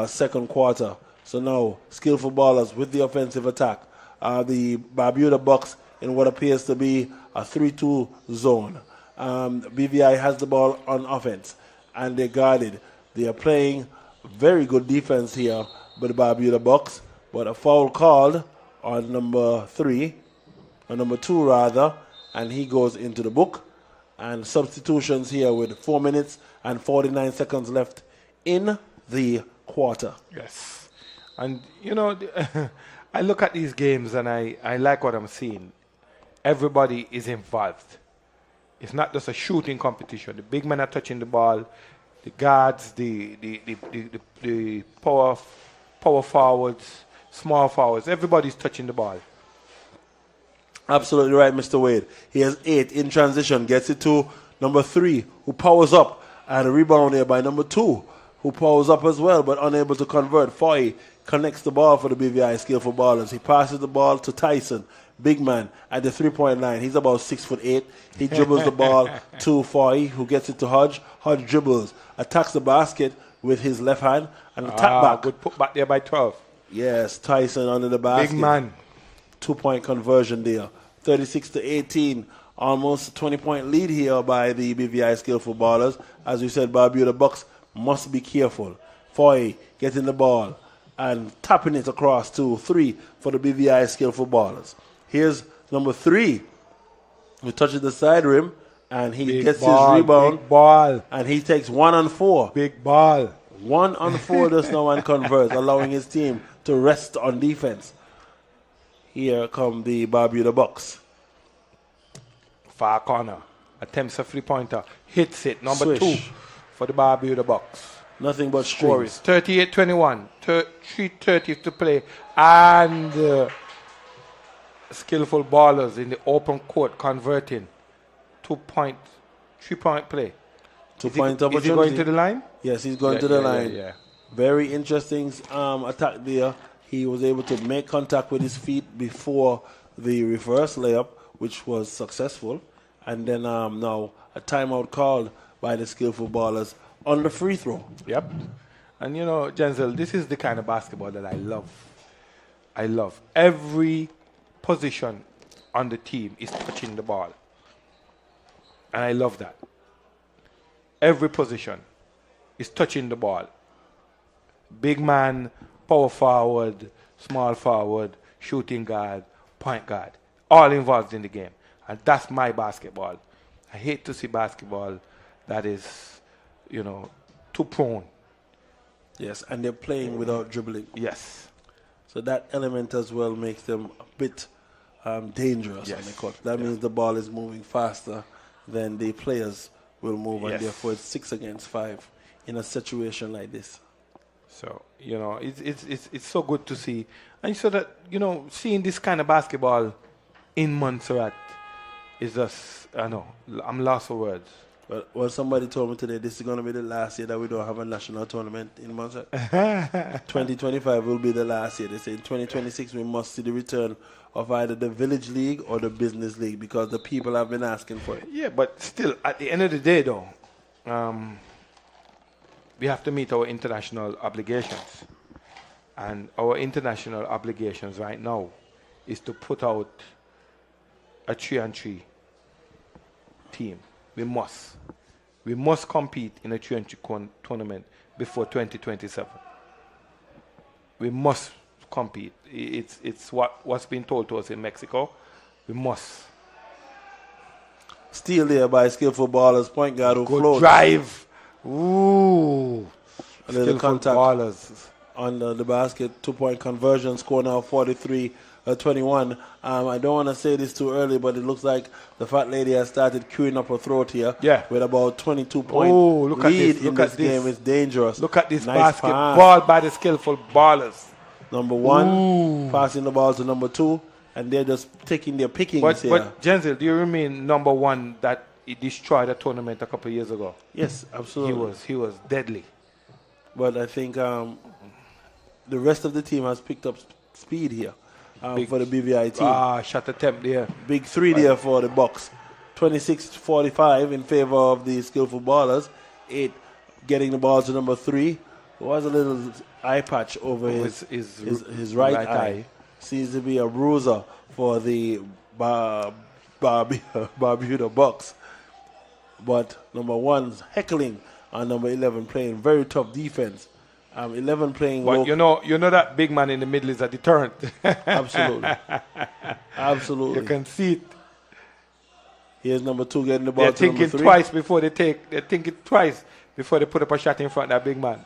second quarter. So now, skillful ballers with the offensive attack. The Barbuda Bucks in what appears to be a 3-2 zone. BVI has the ball on offense, and they're guarded. They are playing very good defense here by the Barbuda Bucks, but a foul called on number 2 rather, and he goes into the book. And substitutions here with 4 minutes and 49 seconds left in the quarter. Yes. And, you know, I look at these games and I like what I'm seeing. Everybody is involved. It's not just a shooting competition. The big men are touching the ball. The guards, the power forwards, small forwards, everybody's touching the ball. Absolutely right, Mr. Wade. He has 8 in transition, gets it to number 3, who powers up, and a rebound there by number 2, who powers up as well, but unable to convert. Foy connects the ball for the BVI skillful ballers. He passes the ball to Tyson, big man, at the 3-point line. He's about 6'8". He dribbles the ball to Foy, who gets it to Hodge. Hodge dribbles, attacks the basket with his left hand, and a tap back. Good put back there by 12. Yes, Tyson under the basket. Big man. 2-point conversion there. 36-18. Almost a 20-point lead here by the BVI skillful ballers. As we said, Barbuda Bucks must be careful. Foy getting the ball and tapping it across to 3 for the BVI skillful ballers. Here's number 3, who touches the side rim, and he gets his rebound. Big ball. And he takes 1 on 4. Big ball. 1 on 4 does now and converts, allowing his team to rest on defense. Here come the Barbuda Bucks. Far corner. Attempts a 3-pointer. Hits it. Number Swish. 2 for the Barbuda Bucks. Nothing but Score is strings. 38-21. 3:30 to play. And skillful ballers in the open court converting. 3-point play. 2-point Is he going to the line? Yes, he's going to the line. Very interesting attack there. He was able to make contact with his feet before the reverse layup, which was successful. And then now a timeout called by the skillful ballers on the free throw. Yep. And, you know, Jenzel, this is the kind of basketball that I love. I love. Every position on the team is touching the ball. And I love that. Every position is touching the ball. Big man, power forward, small forward, shooting guard, point guard. All involved in the game. And that's my basketball. I hate to see basketball that is, you know, too prone. Yes, and they're playing without dribbling. Yes. So that element as well makes them a bit dangerous on the court. That means the ball is moving faster than the players will move, and therefore it's 6 against 5 in a situation like this. So, you know, it's so good to see. And so that, you know, seeing this kind of basketball in Montserrat is just, I know, I'm lost for words. Well, somebody told me today this is going to be the last year that we don't have a national tournament in Montserrat. 2025 will be the last year. They say in 2026 we must see the return of either the Village League or the Business League because the people have been asking for it. Yeah, but still, at the end of the day, though, we have to meet our international obligations. And our international obligations right now is to put out a 3-3 team. We must compete in a 3-3 tournament before 2027. We must compete. It's what's been told to us in Mexico. We must. Steal there by skillful ballers, point guard who Good floats. drive. Ooh. A little Skillful contact ballers. on the basket. 2-point conversion. Score now 43-21. I don't want to say this too early, but it looks like the fat lady has started queuing up her throat here. Yeah. With about 22-point Look at lead this, in look at this this. game. It's dangerous. Look at this Nice basket pass. ball by the skillful ballers. Number one, passing the ball to number two, and they're just taking their pickings here. But Jenzel, do you remain number one that he destroyed the tournament a couple of years ago? Yes, absolutely. He was deadly. But I think the rest of the team has picked up speed here for the BVI team. Shot attempt there. Big three there for the Bucks. 26-45 in favor of the skillful ballers. 8 getting the ball to number 3. There was a little eye patch over his right eye. Seems to be a bruiser for the Barbuda Bucks. But number 1's heckling on number 11 playing very tough defense. 11 playing low. But you know that big man in the middle is a deterrent. Absolutely. Absolutely. You can see it. Here's number 2 getting the ball They're to number thinking 3. twice before they take. They're thinking twice before they put up a shot in front of that big man.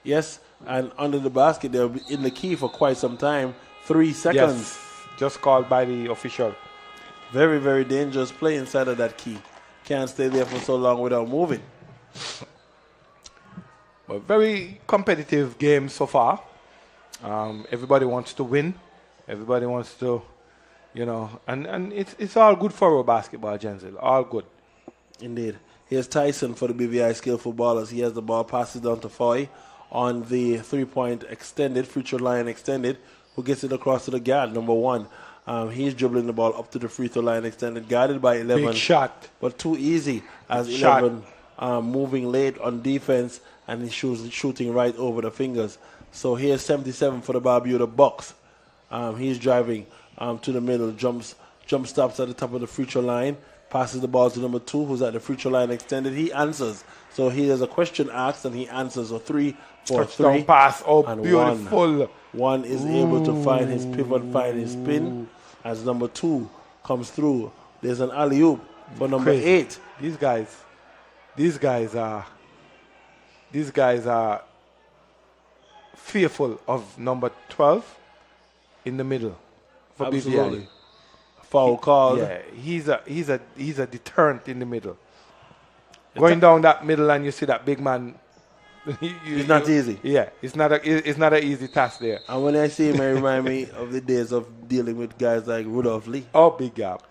Yes, and under the basket, they'll be in the key for quite some time. 3 seconds. Yes, just called by the official. Very, very dangerous play inside of that key. Can't stay there for so long without moving. A very competitive game so far. Everybody wants to win. Everybody wants to, and it's all good for our basketball, Jenzel. All good. Indeed. Here's Tyson for the BVI skillful ballers. He has the ball, passes down to Foy on the 3-point extended, future line extended, who gets it across to the guard, number 1. He's dribbling the ball up to the free throw line extended, guarded by 11. Big shot. But too easy as 11 moving late on defense, and he's shooting right over the fingers. So here's 77 for the Barbuda Bucks. He's driving to the middle, jump stops at the top of the free throw line, passes the ball to number 2, who's at the free throw line extended. He answers. So he has a question asked, and he answers a 3 for Touchdown 3. pass. Oh, and beautiful. One is able to find his pivot, find his spin, as number 2 comes through. There's an alley-oop for number 8. These guys are fearful of number 12 in the middle for Absolutely. BVI. Foul called. Yeah, he's a deterrent in the middle. Going down that middle and you see that big man. It's not easy. Yeah, it's not an easy task there. And when I see him, I remind me of the days of dealing with guys like Rudolph Lee. Oh, big gap.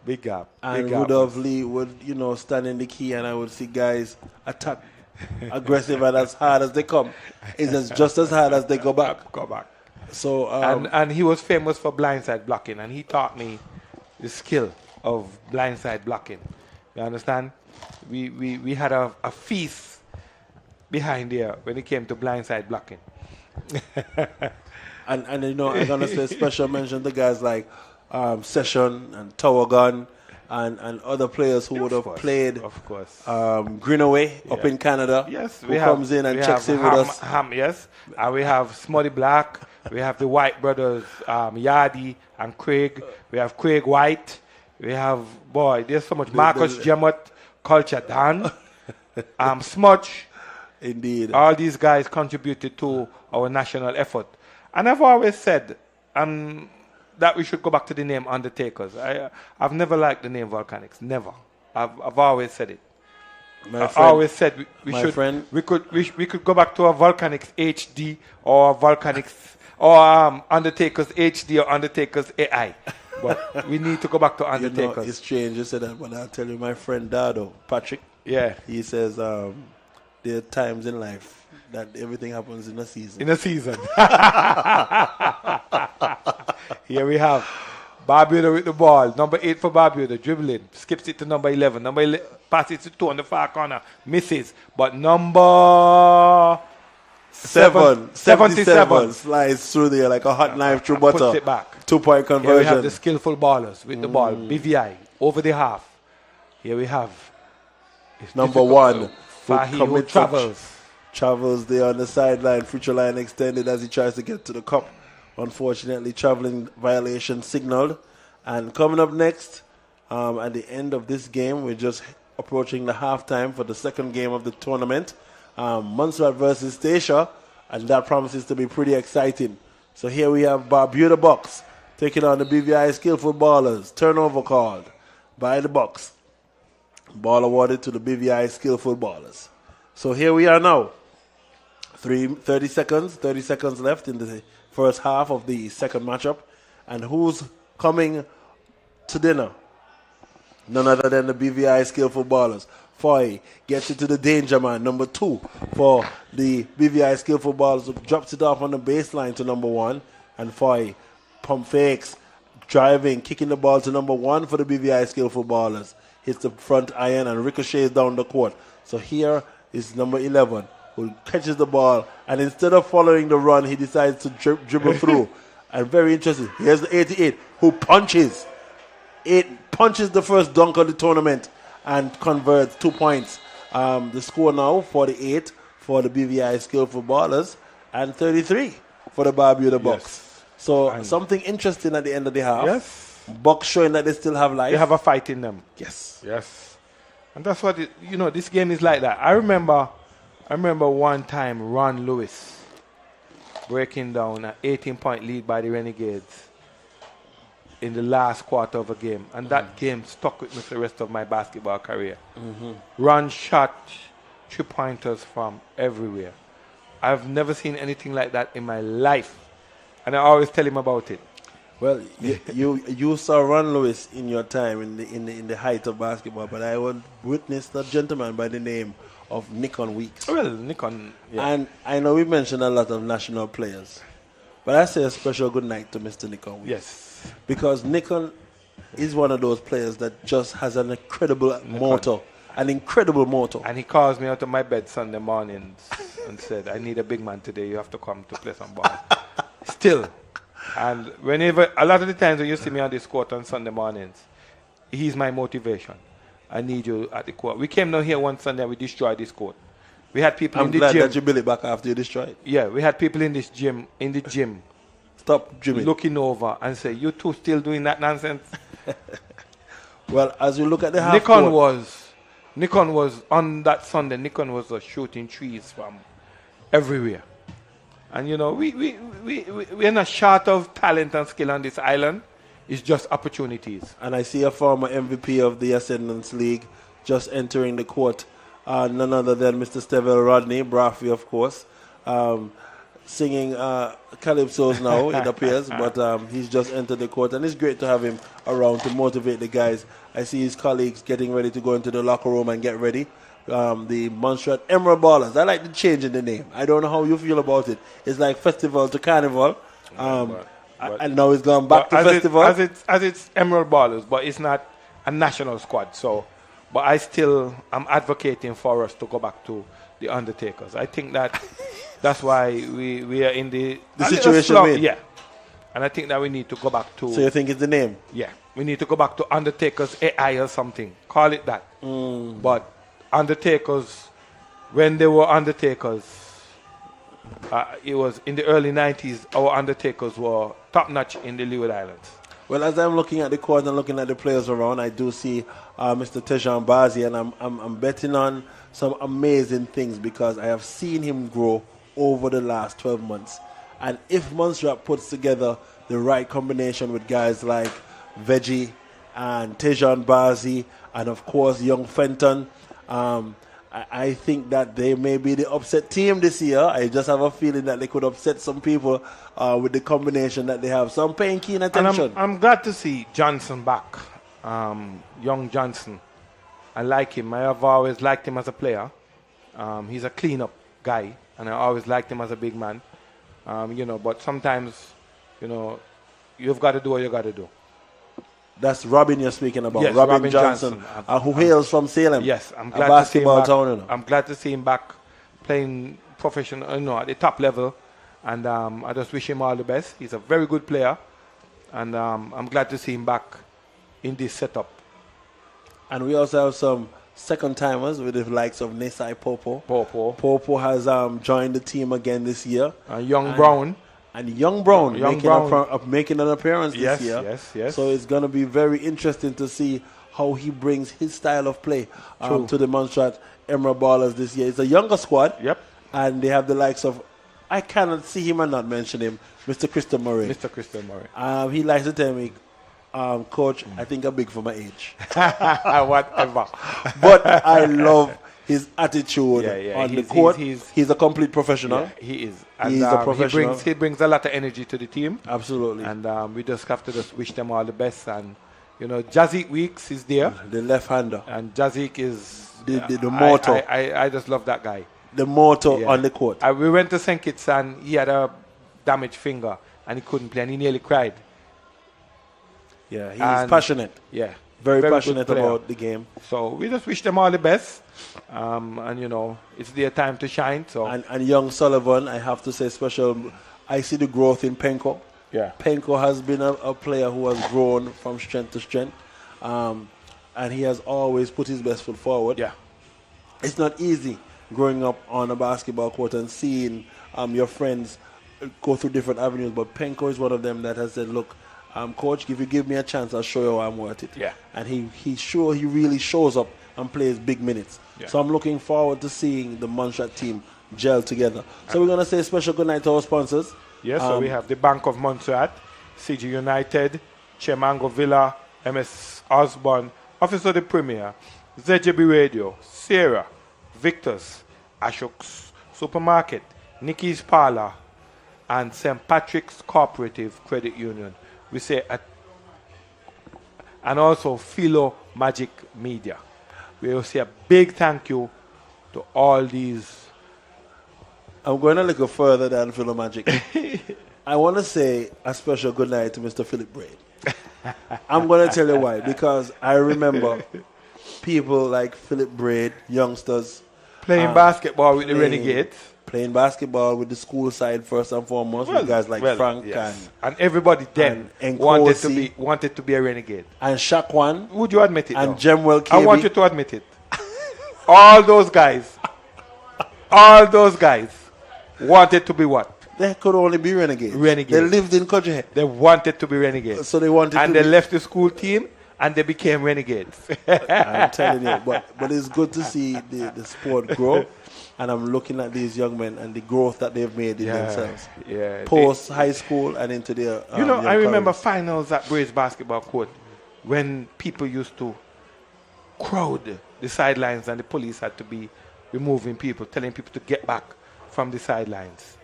And Rudolph Lee would, stand in the key, and I would see guys attack aggressive and as hard as they come. It's just as hard as they go back. So and he was famous for blindside blocking, and he taught me the skill of blindside blocking. You understand? We had a feast behind there when it came to blindside blocking. and I'm gonna say special mention to guys like Session and Tower Gun and other players who would have played, of course, Greenaway up in Canada. Yes, who comes in and checks in with us. Yes, and we have Smuddy Black. We have the White brothers, Yardi and Craig. We have Craig White. We have there's so much. Marcus Gemot, Culture Dan, Smudge. Indeed. All these guys contributed to our national effort. And I've always said that we should go back to the name Undertakers. I've never liked the name Volcanics. Never. I've always said it. I always said we could go back to a Volcanics HD or Volcanics or Undertakers HD or Undertakers AI. But we need to go back to Undertakers. It's strange you said that, but I'll tell you, my friend Dado, Patrick, he says there are times in life that everything happens in a season. In a season. Here we have Barbuda with the ball. Number 8 for Barbuda. Dribbling. Skips it to number 11. Passes it to 2 on the far corner. Misses. But number 77 slides through there like a hot knife through butter. Puts it back. 2-point Here we conversion. have the skillful ballers with the ball. BVI over the half. Here we have Number 1. Fahi who Travels there on the sideline. Future line extended as he tries to get to the cup. Unfortunately, traveling violation signaled. And coming up next, at the end of this game, we're just approaching the halftime for the second game of the tournament. Montserrat versus Stacia, and that promises to be pretty exciting. So here we have Barbuda Bucks taking on the BVI skillful ballers. Turnover called by the Bucks. Ball awarded to the BVI skillful ballers. So here we are now. 30 seconds left in the first half of the second matchup. And who's coming to dinner? None other than the BVI skillful ballers. Foy gets it to the danger man. Number 2 for the BVI skillful ballers. Drops it off on the baseline to number 1. And Foy pump fakes, driving, kicking the ball to number 1 for the BVI skillful ballers. Hits the front iron and ricochets down the court. So here is number 11 who catches the ball. And instead of following the run, he decides to dribble through. And very interesting. Here's the 88 who punches. Punches the first dunk of the tournament and converts 2 points. The score now, 48 for the BVI skillful ballers and 33 for the Barbuda Bucks. Yes. So And something interesting at the end of the half. Yes. Bucks showing that they still have life. They have a fight in them. Yes. Yes. And that's what, this game is like that. I remember one time Ron Lewis breaking down an 18-point lead by the Renegades in the last quarter of a game. And that game stuck with me for the rest of my basketball career. Ron shot 3-pointers from everywhere. I've never seen anything like that in my life. And I always tell him about it. Well, you saw Ron Lewis in your time in the height of basketball, but I witnessed a gentleman by the name of Nikon Weeks. Well, Nikon, yeah. And I know we mentioned a lot of national players, but I say a special good night to Mr. Nikon Weeks. Yes. Because Nikon is one of those players that just has an incredible motor. An incredible motor. And he calls me out of my bed Sunday mornings and said, I need a big man today. You have to come to play some ball. Still. And whenever, a lot of the times when you see me on this court on Sunday mornings, he's my motivation. I need you at the court. We came down here one Sunday and we destroyed this court. We had people in the gym. I'm glad that you built it back after you destroyed it. Yeah, we had people in the gym. Stop gymming. Looking over and say, you two still doing that nonsense? Well, as you look at the half Nikon was on that Sunday. Nikon was shooting trees from everywhere, and we're not short of talent and skill on this island. It's just opportunities. And I see a former MVP of the Ascendance League just entering the court. None other than Mr. Stevel Rodney, Braffy, of course, singing calypsos now, it appears, but he's just entered the court, and it's great to have him around to motivate the guys. I see his colleagues getting ready to go into the locker room and get ready. The Montserrat Emerald Ballers. I like the change in the name. I don't know how you feel about it. It's like festival to carnival. And now it's gone back to festival. As it's Emerald Ballers, but it's not a national squad. So, but I'm advocating for us to go back to the Undertakers. I think that's why we are in the situation. Yeah. And I think that we need to go back to... So you think it's the name? Yeah. We need to go back to Undertakers AI or something. Call it that. But Undertakers, when they were Undertakers, it was in the early 90s, our Undertakers were top-notch in the Leeward Islands. Well, as I'm looking at the court and looking at the players around, I do see Mr. Tejan Bazi, and I'm betting on some amazing things because I have seen him grow over the last 12 months. And if Montserrat puts together the right combination with guys like Veggie and Tejan Bazi and, of course, young Fenton, I think that they may be the upset team this year. I just have a feeling that they could upset some people with the combination that they have. So I'm paying keen attention. And I'm glad to see Johnson back, young Johnson. I like him. I have always liked him as a player. He's a clean-up guy, and I always liked him as a big man. But sometimes, you've got to do what you got to do. That's Robin you're speaking about. Yes, Robin Johnson, who hails from Salem. Yes, I'm a glad to see him basketball back. town. You know. I'm glad to see him back playing professional, at the top level. And I just wish him all the best. He's a very good player. And I'm glad to see him back in this setup. And we also have some second-timers with the likes of Nesai Popo. Popo has joined the team again this year. Young Brown. And Young Brown making an appearance this year. Yes. So it's going to be very interesting to see how he brings his style of play to the Montserrat Emerald Ballers this year. It's a younger squad. Yep. And they have the likes of, I cannot see him and not mention him, Mr. Christian Murray. He likes to tell me, Coach, I think I'm big for my age. Whatever. But I love his attitude on the court. He's a complete professional. Yeah, he is. And, he's a professional. He brings a lot of energy to the team. Absolutely. And we just have to just wish them all the best. And, Jazik Weeks is there. The left-hander. And Jazik is the motor. I just love that guy. The motor on the court. We went to St. Kitts and he had a damaged finger and he couldn't play and he nearly cried. Yeah, he's passionate. Yeah. Very passionate about the game. So we just wish them all the best. And, it's their time to shine. So And young Sullivan, I have to say special. I see the growth in Penko. Yeah. Penko has been a player who has grown from strength to strength. And he has always put his best foot forward. Yeah. It's not easy growing up on a basketball court and seeing your friends go through different avenues. But Penko is one of them that has said, look, Coach, if you give me a chance, I'll show you I'm worth it. Yeah. And he really shows up and plays big minutes. Yeah. So I'm looking forward to seeing the Montserrat team gel together. So we're going to say a special good night to our sponsors. Yes, so we have the Bank of Montserrat, CG United, Chemango Villa, MS Osborne, Office of the Premier, ZJB Radio, Sierra, Victor's, Ashok's Supermarket, Nikki's Parlor, and St. Patrick's Cooperative Credit Union. We say, and also Philo Magic Media. We will say a big thank you to all these. I'm going a little further than Philo Magic. I want to say a special good night to Mr. Philip Braid. I'm going to tell you why. Because I remember people like Philip Braid, youngsters, playing basketball with the Renegades. Playing basketball with the school side first and foremost, with guys like Frank and everybody then wanted to be a Renegade. And Shaqwan. Would you admit it? And Jemwell KB. I want you to admit it. all those guys wanted to be what? They could only be renegades. They lived in Kojihe. They wanted to be renegades. So they wanted and they left the school team and they became renegades. I'm telling you. But it's good to see the sport grow. And I'm looking at these young men and the growth that they've made in themselves. Yeah. Post high school and into their I remember finals at Braves basketball court when people used to crowd the sidelines and the police had to be removing people, telling people to get back from the sidelines.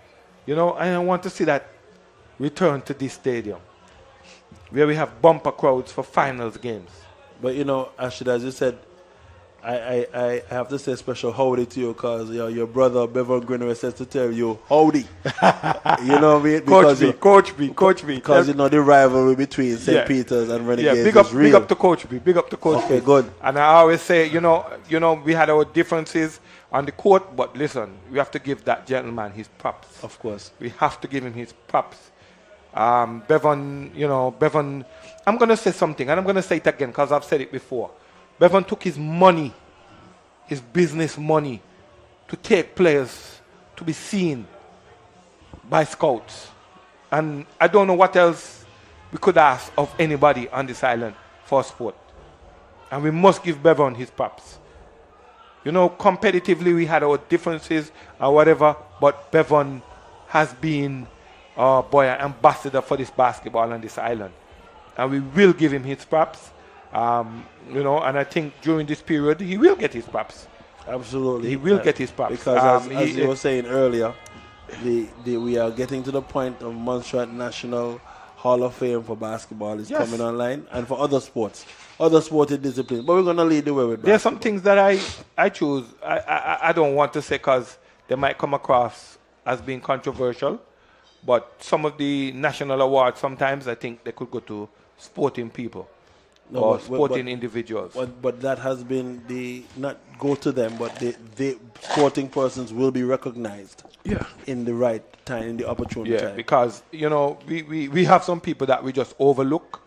And I want to see that return to this stadium where we have bumper crowds for finals games. But Ashid, as you said, I have to say a special howdy to you because your brother Bevan Greenway says to tell you howdy. You know what I mean? Coach B. Because the rivalry between St. Peter's and Renegades is real. Big up to Coach B. Okay, good. And I always say, we had our differences on the court, but listen, we have to give that gentleman his props. Of course. We have to give him his props. Bevan, I'm going to say something, and I'm going to say it again because I've said it before. Bevan took his money, his business money, to take players to be seen by scouts. And I don't know what else we could ask of anybody on this island for sport. And we must give Bevan his props. Competitively we had our differences or whatever, but Bevan has been an ambassador for this basketball on this island. And we will give him his props. And I think during this period, he will get his props. Absolutely. He will get his props. Because as you were saying earlier, we are getting to the point of Montserrat National Hall of Fame for basketball is coming online and for other sports, other sporting disciplines. But we're going to lead the way with basketball. There's some things that I choose. I don't want to say because they might come across as being controversial. But some of the national awards, sometimes I think they could go to sporting people. or sporting individuals. But that has been not go to them, but the sporting persons will be recognized. Yeah. In the right time, in the opportune time. Because, we have some people that we just overlook,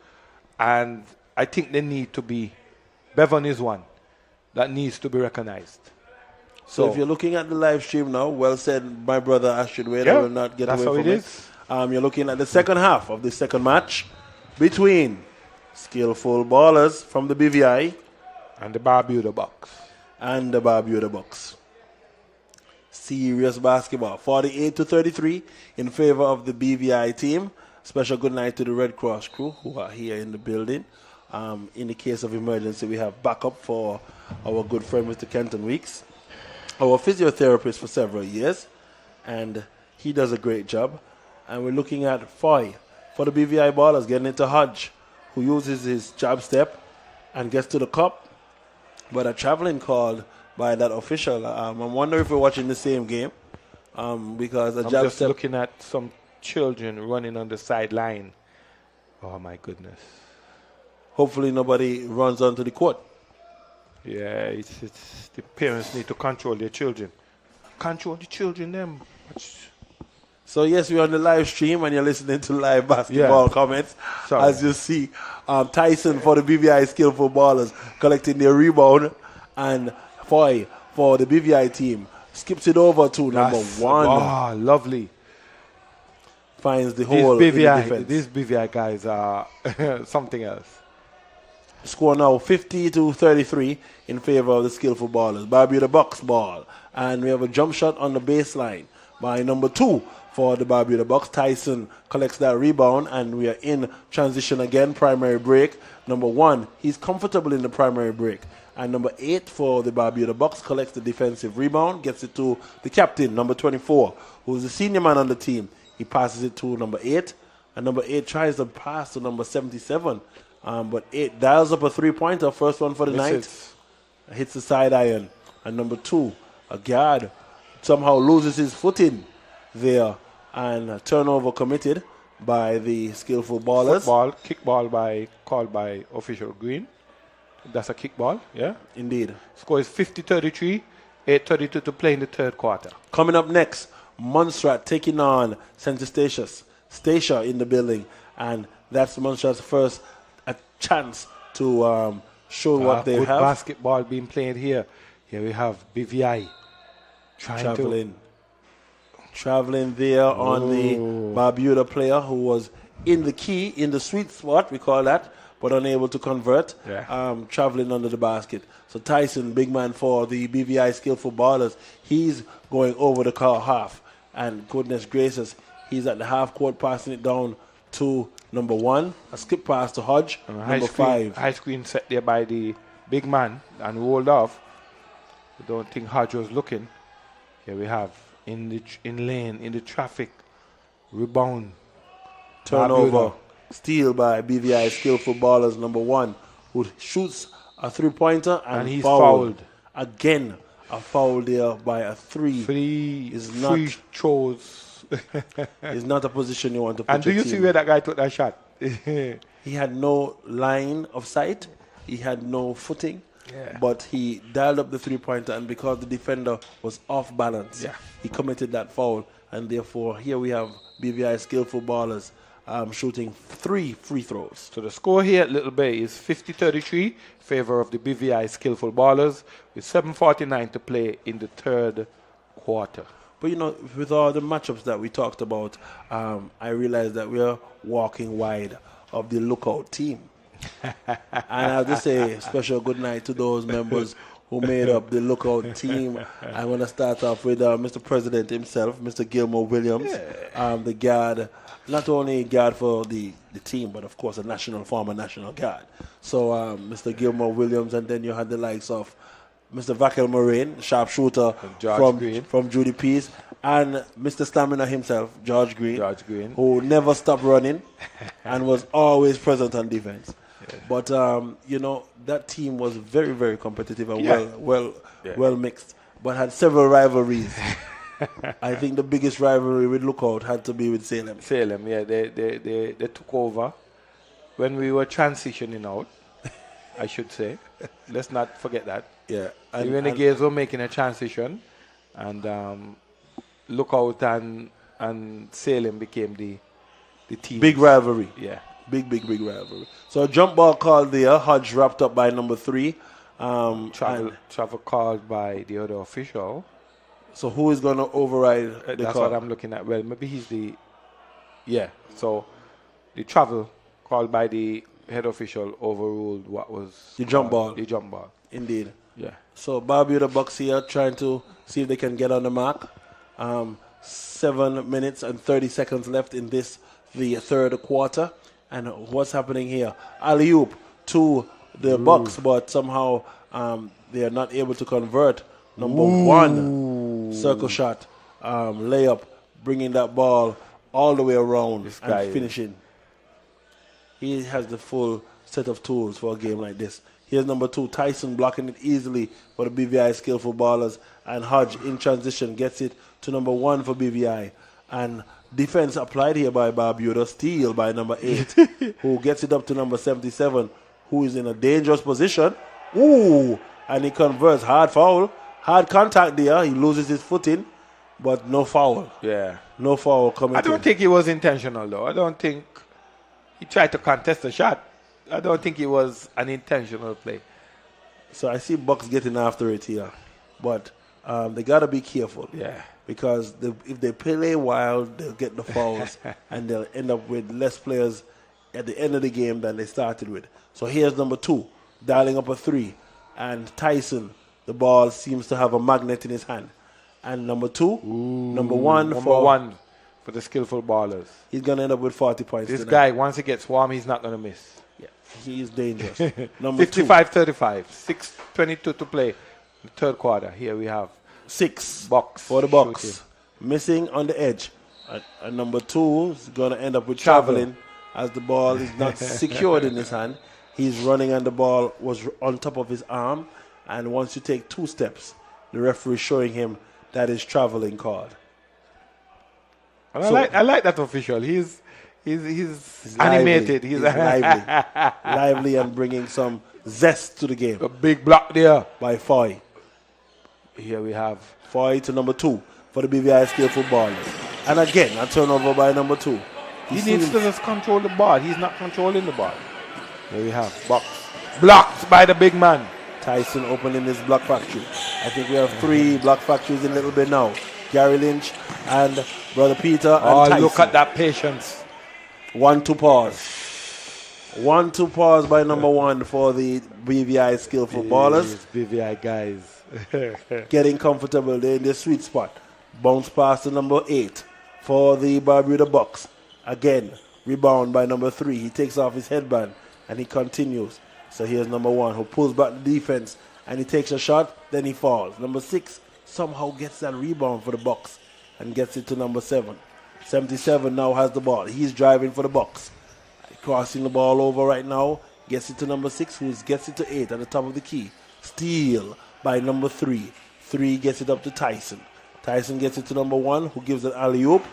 and I think they need to be, Bevan is one that needs to be recognized. So if you're looking at the live stream now, well said, my brother Ashrid Wade. I will not get away from it. Is. You're looking at the second half of the second match between Skillful Ballers from the BVI and the Barbuda Bucks. Serious basketball. 48-33 in favor of the BVI team. Special good night to the Red Cross crew who are here in the building. In the case of emergency, we have backup for our good friend Mr. Kenton Weeks, our physiotherapist for several years, and he does a great job. And we're looking at Foy for the BVI Ballers, getting into Hodge, who uses his jab step and gets to the cup. But a traveling called by that official. I'm wondering if we're watching the same game, because I'm just looking at some children running on the sideline. Oh my goodness! Hopefully nobody runs onto the court. Yeah, it's the parents need to control their children. Control the children, them. So yes, we're on the live stream and you're listening to live basketball comments. Sorry. As you see, Tyson for the BVI Skillful Ballers collecting their rebound, and Foy for the BVI team skips it over to number 1. Oh, lovely. Finds the hole in the defense. These BVI guys are something else. Score now 50-33 in favor of the Skillful Ballers. Barbuda Bucks ball. And we have a jump shot on the baseline by number 2 for the Barbuda Bucks. Tyson collects that rebound, and we are in transition again, primary break. Number 1, he's comfortable in the primary break. And number 8 for the Barbuda Bucks collects the defensive rebound, gets it to the captain, number 24, who's the senior man on the team. He passes it to number 8, and number 8 tries to pass to number 77. But 8 dials up a three-pointer, first one for the night. Hits the side iron. And number 2, a guard, somehow loses his footing there, and a turnover committed by the Skillful Ballers. Kickball called by official Green. That's a kickball, yeah? Indeed. Score is 50-33, 8:32 to play in the third quarter. Coming up next, Montserrat taking on St. Stacia in the building, and that's Montserrat's first chance to show what they good have. Basketball being played here. Here we have BVI traveling there on the Barbuda player who was in the sweet spot, we call that, but unable to convert, traveling under the basket. So Tyson, big man for the BVI Skillful Ballers, he's going over the car half, and goodness gracious, he's at the half court passing it down to number 1, a skip pass to Hodge, number 5. High screen set there by the big man and rolled off. I don't think Hodge was looking. Here we have in the traffic, rebound, turnover, steal by BVI Skillful Ballers, number 1, who shoots a three-pointer and he's fouled. Again, a foul there by a 3. Three throws. It's not a position you want to put. And do you see where that guy took that shot? He had no line of sight. He had no footing. Yeah. But he dialed up the three-pointer, and because the defender was off balance, he committed that foul. And therefore, here we have BVI Skillful Ballers shooting 3 free throws. So the score here at Little Bay is 50-33, favor of the BVI Skillful Ballers, with 7:49 to play in the third quarter. But, with all the matchups that we talked about, I realized that we're walking wide of the Lookout team. And I'll just say special good night to those members who made up the Lookout team. I'm going to start off with Mr. President himself, Mr. Gilmore Williams, the guard, not only a guard for the team, but of course a former national guard. So Mr. Gilmore Williams, and then you had the likes of Mr. Vakel Moraine, sharpshooter from Judy Peace, and Mr. Stamina himself, George Green, who never stopped running and was always present on defense. Yeah. But, that team was very, very competitive and well mixed, but had several rivalries. I think the biggest rivalry with Lookout had to be with Salem. Salem, yeah. They took over when we were transitioning out. I should say. Let's not forget that. Yeah. The Renegades were making a transition, and Lookout and Salem became the team. Big rivalry. Yeah. Big rivalry. So a jump ball called there. Hodge wrapped up by number 3. Travel called by the other official. So who is going to override the That's call? what I'm looking at. Well, maybe he's the... Yeah. So the travel called by the head official overruled what was... The jump ball. The jump ball. Indeed. Yeah. So Barbuda Bucks here trying to see if they can get on the mark. 7 minutes and 30 seconds left in the third quarter. And what's happening here? Alley-oop to the Bucks, but somehow they are not able to convert. Number 1 circle shot, layup, bringing that ball all the way around and finishing. He has the full set of tools for a game like this. Here's number 2, Tyson blocking it easily for the BVI skillful ballers. And Hodge in transition gets it to number 1 for BVI. And defense applied here by Barbuda, steal by number 8, who gets it up to number 77, who is in a dangerous position. Ooh, and he converts. Hard foul. Hard contact there. He loses his footing, but no foul. Yeah. No foul coming. I don't think it was intentional, though. I don't think he tried to contest the shot. I don't think it was an intentional play. So I see Bucks getting after it here, but they got to be careful. Yeah. Because if they play wild, they'll get the fouls, and they'll end up with less players at the end of the game than they started with. So here's number 2, dialing up a 3, and Tyson, the ball seems to have a magnet in his hand. And number 2, number 1 for the skillful ballers. He's going to end up with 40 points. This guy, once he gets warm, he's not going to miss. Yeah, he is dangerous. Number 55-35, 6:22 to play. The third quarter. Here we have 6 Bucks for the Bucks. shooting. Missing on the edge. And number 2 is going to end up with traveling as the ball is not secured in his hand. He's running and the ball was on top of his arm. And once you take 2 steps, the referee is showing him that is traveling card. And So- I like that official. He's animated. He's lively. Lively and bringing some zest to the game. A big block there. By Foy. Here we have Foy to number 2 for the BVI skillful ballers. And again, a turnover by number 2. He needs to just control the ball. He's not controlling the ball. Here we have Bucks. Blocked by the big man. Tyson opening his block factory. I think we have 3 block factories in a little bit now. Gary Lynch and Brother Peter and Tyson. Look at that patience. 1-2 pause. 1-2 pause by number 1 for the BVI skillful ballers. BVI guys. Getting comfortable. They're in the sweet spot. Bounce pass to number 8 for the Barbuda Bucks. Again, rebound by number 3. He takes off his headband and he continues. So here's number 1 who pulls back the defense and he takes a shot, then he falls. Number 6 somehow gets that rebound for the Bucks and gets it to number 7. 77 now has the ball. He's driving for the Bucks. Crossing the ball over right now. Gets it to number 6, who gets it to 8 at the top of the key. Steal by number 3. 3 gets it up to Tyson. Tyson gets it to number 1, who gives an alley-oop.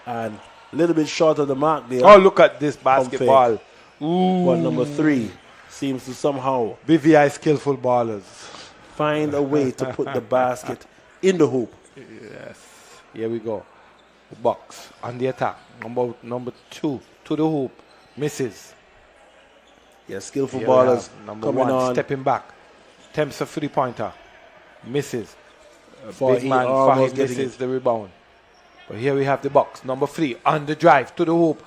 And a little bit short of the mark there. Oh, look at this basketball. Ooh. But number 3 seems to somehow BVI skillful ballers. Find a way to put the basket in the hoop. Yes. Here we go. Bucks on the attack. Number 2 to the hoop. Misses. Yeah, skillful Here we ballers have number coming 1 on. stepping back. Attempts a 3-pointer. Misses. Big man almost Fahim getting misses it. the rebound. But here we have the Bucks. Number 3 on the drive to the hoop.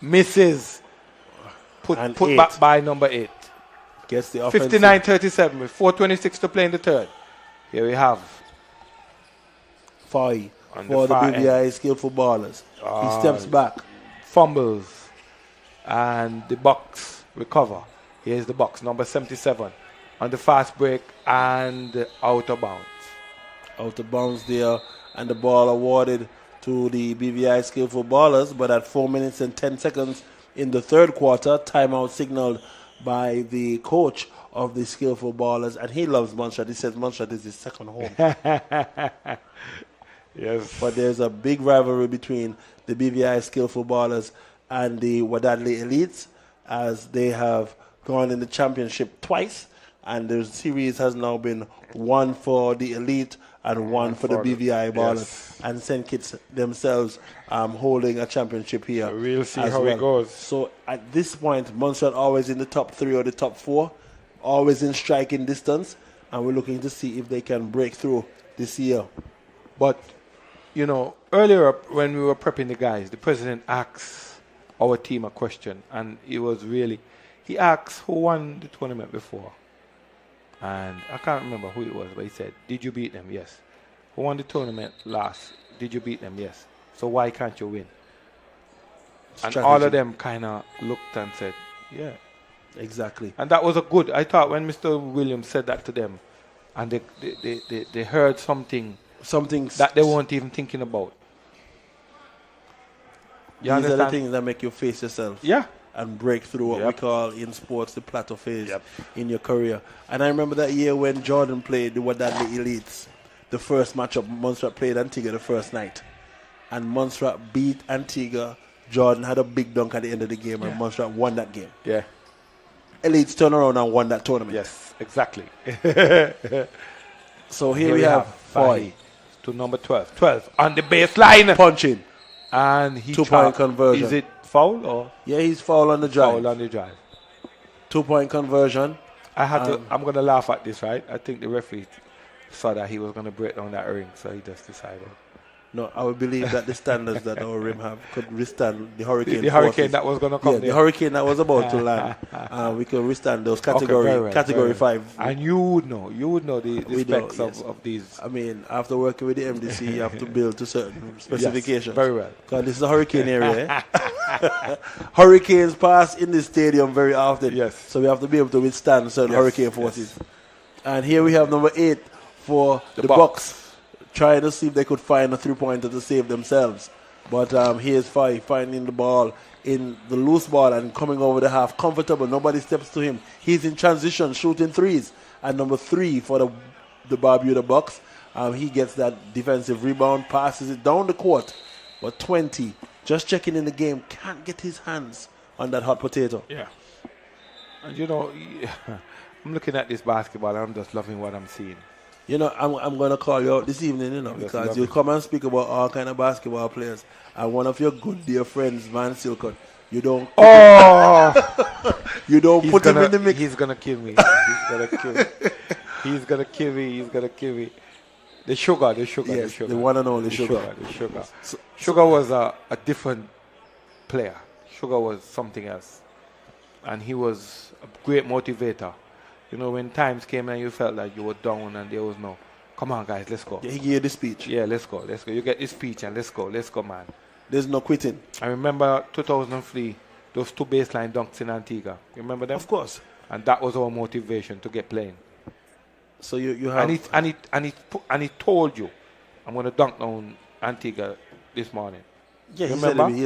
Misses. Put 8. back by number 8. Gets the offensive. 59-37 with 4:26 to play in the third. Here we have 5 on for the far BVI skillful ballers. He steps back. fumbles, and the Bucks recover. Here's the Bucks, number 77, on the fast break and out of bounds. Out of bounds there, and the ball awarded to the BVI skillful ballers, but at 4 minutes and 10 seconds in the third quarter, timeout signaled by the coach of the skillful ballers, and he loves Montserrat. He says Montserrat is his second home. Yes. But there's a big rivalry between the BVI skillful ballers and the Wadadli elites, as they have gone in the championship twice, and the series has now been one for the elite and one for the BVI ballers. Yes. And St. Kitts themselves holding a championship here. We'll see as how it goes. So at this point, Montserrat always in the top 3 or the top 4, always in striking distance, and we're looking to see if they can break through this year. But, you know, earlier up when we were prepping the guys, the president asked our team a question, and it was really, he asked who won the tournament before. And I can't remember who it was, but he said, did you beat them? Yes. Who won the tournament last? Did you beat them? Yes. So why can't you win? Strategy. And all of them kind of looked and said, yeah. Exactly. And that was a good, I thought when Mr. Williams said that to them, and they heard something that they weren't even thinking about. These are the things that make you face yourself. Yeah. And break through what we call in sports the plateau phase Yep. in your career. And I remember that year when Jordan played the Wadadli Elites, the first matchup, Montserrat played Antigua the first night. And Montserrat beat Antigua. Jordan had a big dunk at the end of the game, and Montserrat won that game. Yeah. Elites turned around and won that tournament. Yes, exactly. So here we have Fahy to number 12. 12 on the baseline. punching. And he 2-point conversion. Is it foul or? Yeah, he's foul on the drive. Foul on the drive. 2-point conversion. I had to. I'm going to laugh at this, right? I think the referee saw that he was going to break down that ring, so he just decided. No, I would believe that the standards that our rim have could withstand the hurricane. The hurricane that was going to come. Yeah, the hurricane that was about to land. We could withstand those category 5. And you would know the specs yes. of these. I mean, after working with the MDC, you have to build to certain specifications. Yes, very well. Because this is a hurricane area. Hurricanes pass in this stadium very often. Yes. So we have to be able to withstand certain hurricane forces. Yes. And here we have number 8 for the Bucks. Trying to see if they could find a 3-pointer to save themselves. But here's Fahy finding the ball in the loose ball and coming over the half. Comfortable. Nobody steps to him. He's in transition, shooting threes. And number 3 for the Barbuda Bucks. He gets that defensive rebound, passes it down the court. But 20, just checking in the game, can't get his hands on that hot potato. Yeah. And you know, I'm looking at this basketball and I'm just loving what I'm seeing. You know, I'm going to call you out this evening, you know, because you come and speak about all kind of basketball players. And one of your good dear friends, Van Silcott, you don't... you don't put him in the mix. He's going to kill me. He's going to kill me. He's going to kill me. He's going to kill me. The sugar. Yes, the one and only Sugar. The Sugar. Sugar was a different player. Sugar was something else. And he was a great motivator. You know, when times came and you felt like you were down and there was no, come on guys, let's go. Yeah, he gave you the speech. Yeah, let's go. You get this speech and let's go, man. There's no quitting. I remember 2003, those 2 baseline dunks in Antigua. You remember them? Of course. And that was our motivation to get playing. So you have... And he told you, I'm going to dunk down Antigua this morning. Yeah,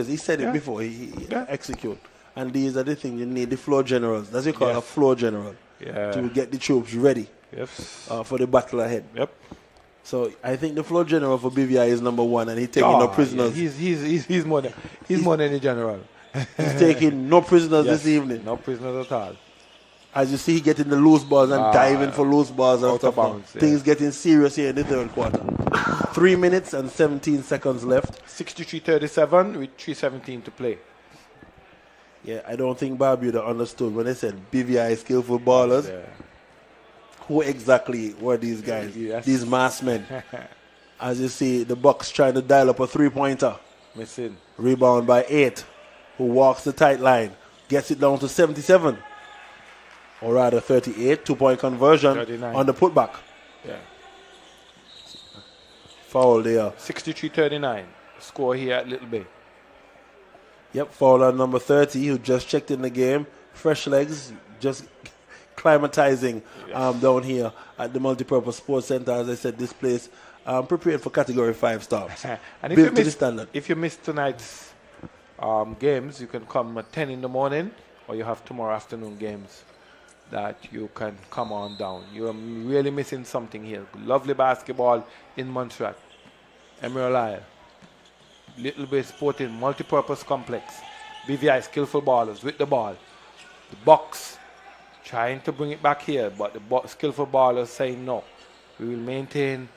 he said it before. He execute. And these are the things you need, the floor generals. That's what you call a floor general. Yeah. To get the troops ready for the battle ahead. Yep. So I think the floor general for BVI is number 1, and he's taking no prisoners. Yeah. He's more than the general. He's taking no prisoners this evening. No prisoners at all. As you see, he getting the loose balls and diving for loose balls and stuff. Bounds, things getting serious here in the third quarter. 3 minutes and 17 seconds left. 63-37 with 3:17 to play. Yeah, I don't think Barbuda understood when they said BVI skillful ballers. Yeah. Who exactly were these guys? Yes. These masked men. As you see, the Bucks trying to dial up a 3-pointer. Missing. Rebound by 8. Who walks the tight line. Gets it down to 77. Or rather 38. 2-point conversion 39. on the putback. Yeah. Foul there. 63-39. Score here at Little Bay. Yep, foul on number 30, who just checked in the game. Fresh legs, just climatizing down here at the Multipurpose Sports Center. As I said, this place prepared for Category 5 stops. And built to the standard. If you missed tonight's games, you can come at 10 in the morning, or you have tomorrow afternoon games that you can come on down. You are really missing something here. Lovely basketball in Montserrat. Emerald Isle. Little Bay Sporting Multipurpose Complex. BVI skillful ballers with the ball. The Bucks trying to bring it back here, but the skillful ballers saying no. We will maintain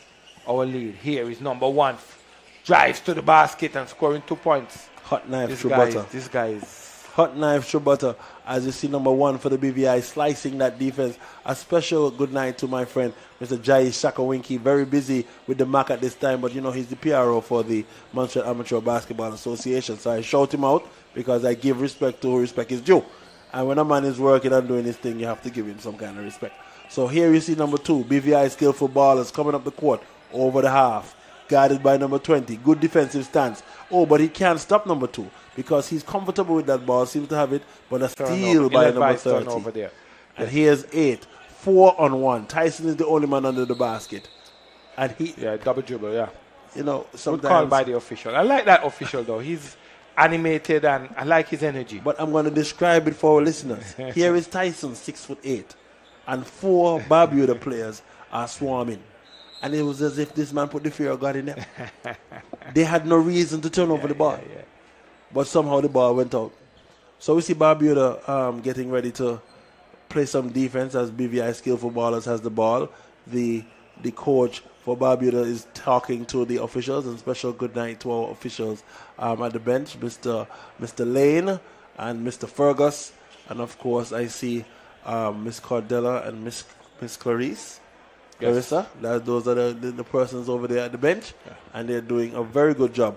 our lead. Here is number 1. Drives to the basket and scoring 2 points. Hot knife This through guy, butter. this guy is... Hot knife through butter. As you see, number 1 for the BVI, slicing that defense. A special good night to my friend, Mr. Jai Shakawinki. Very busy with the MAC at this time, but you know, he's the PRO for the Montserrat Amateur Basketball Association. So I shout him out because I give respect to who respect is due. And when a man is working and doing his thing, you have to give him some kind of respect. So here you see number 2, BVI skillful ballers coming up the court over the half. Guarded by number 20. Good defensive stance. Oh, but he can't stop number 2 because he's comfortable with that ball. Seems to have it, but a steal by number 30. Over there. And here's 8. 4-on-1. Tyson is the only man under the basket. And he... Yeah, double dribble, yeah. You know, Good sometimes... call by the official. I like that official, though. He's animated and I like his energy. But I'm going to describe it for our listeners. Here is Tyson, 6'8", and 4 Barbuda players are swarming. And it was as if this man put the fear of God in them. They had no reason to turn over the ball. But somehow the ball went out. So we see Barbuda getting ready to play some defense as BVI skillful ballers has the ball. The coach for Barbuda is talking to the officials, and special good night to our officials at the bench, Mr. Lane and Mr. Fergus. And of course I see Miss Cordella and Miss Clarice. Clarissa, those are the persons over there at the bench, and they're doing a very good job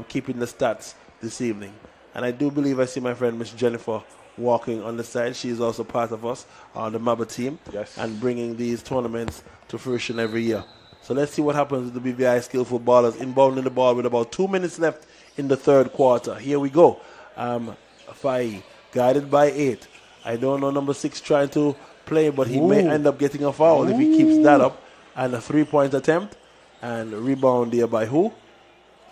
keeping the stats this evening. And I do believe I see my friend Miss Jennifer walking on the side. She's also part of us on the MABA team and bringing these tournaments to fruition every year. So let's see what happens with the BVI skillful ballers inbounding the ball with about 2 minutes left in the third quarter. Here we go. Fai guided by 8. I don't know number 6 trying to play, but he may end up getting a foul if he keeps that up. And a 3-point attempt and rebound there by who?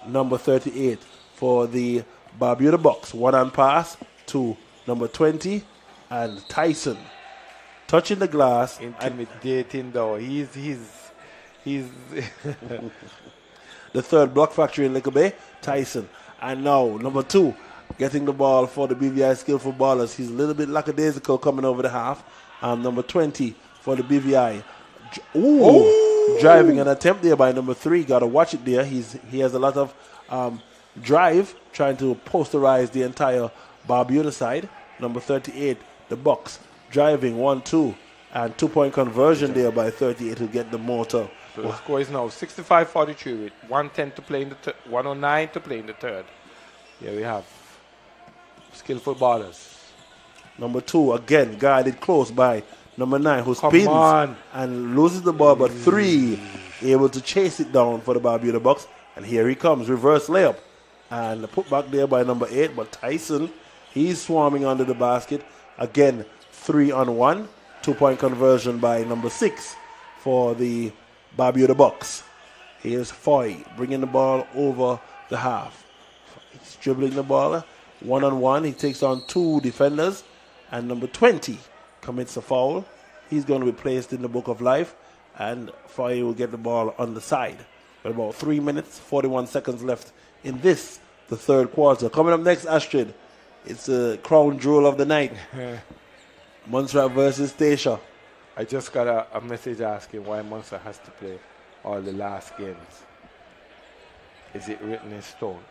Number 38 for the Barbuda Bucks. 1-on pass to number 20 and Tyson touching the glass. Intimidating though. He's the third block factory in Liquor Bay, Tyson. And now number 2 getting the ball for the BVI skillful ballers. He's a little bit lackadaisical coming over the half. Number 20 for the BVI. Driving an attempt there by number 3. Got to watch it there. He has a lot of drive, trying to posterize the entire Barbuda side. Number 38, the Bucks, driving 1-2, and 2-point conversion there by 38 to get the motor. So the score is now 65-43 with 1:10 to play in the 1:09 to play in the third. Here we have skillful ballers. Number 2 again guarded close by number 9, who spins and loses the ball, but 3 able to chase it down for the Barbuda Bucks. And here he comes, reverse layup, and the put back there by number 8. But Tyson, he's swarming under the basket again. 3-on-1, 2-point conversion by number 6 for the Barbuda Bucks. Here's Foy bringing the ball over the half. He's dribbling the ball 1-on-1. He takes on 2 defenders. And number 20 commits a foul. He's going to be placed in the book of life, and Foy will get the ball on the side. With about 3 minutes, 41 seconds left in this, the third quarter. Coming up next, Astrid, it's the crown jewel of the night. Montserrat versus Stacia. I just got a message asking why Montserrat has to play all the last games. Is it written in stone?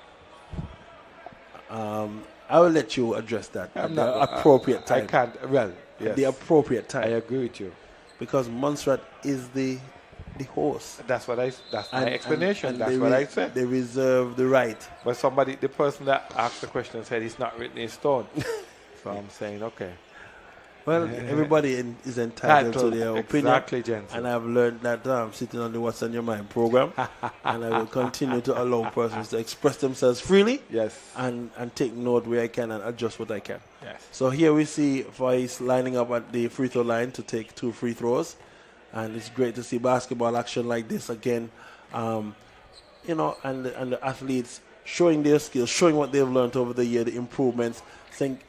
I will let you address that at the appropriate time. I can't. Well, yes. The appropriate time. I agree with you. Because Montserrat is the host. That's what that's my explanation. That's what I said. They reserve the right. But the person that asked the question said it's not written in stone. So I'm saying, okay. Well, everybody is entitled to their opinion. Exactly, Jensen. And I've learned that sitting on the What's on Your Mind program. And I will continue to allow persons to express themselves freely. Yes. And take note where I can and adjust what I can. Yes. So here we see Vice lining up at the free throw line to take 2 free throws. And it's great to see basketball action like this again. And the athletes showing their skills, showing what they've learned over the year, the improvements. And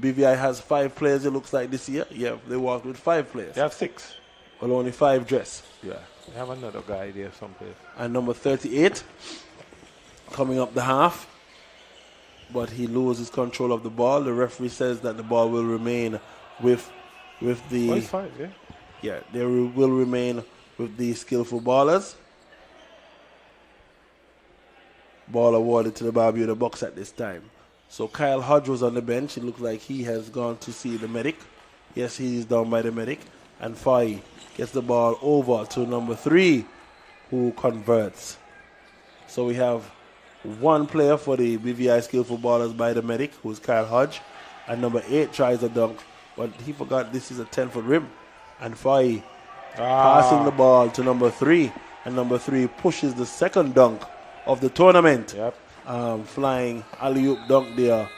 BVI has 5 players, it looks like, this year. Yeah, they walked with 5 players. They have 6. Well, only 5 dress. Yeah. They have another guy there someplace. And number 38 coming up the half. But he loses control of the ball. The referee says that the ball will remain with with the... it's 5, yeah. Yeah, they will remain with the skillful ballers. Ball awarded to the Barbuda Bucks at this time. So Kyle Hodge was on the bench. It looks like he has gone to see the medic. Yes, he is down by the medic. And Fai gets the ball over to number 3, who converts. So we have one player for the BVI skillful ballers by the medic, who's Kyle Hodge. And number 8 tries a dunk, but he forgot this is a 10-foot rim. And Fai passing the ball to number 3. And number 3 pushes the second dunk of the tournament. Yep. Flying alley-oop dunk there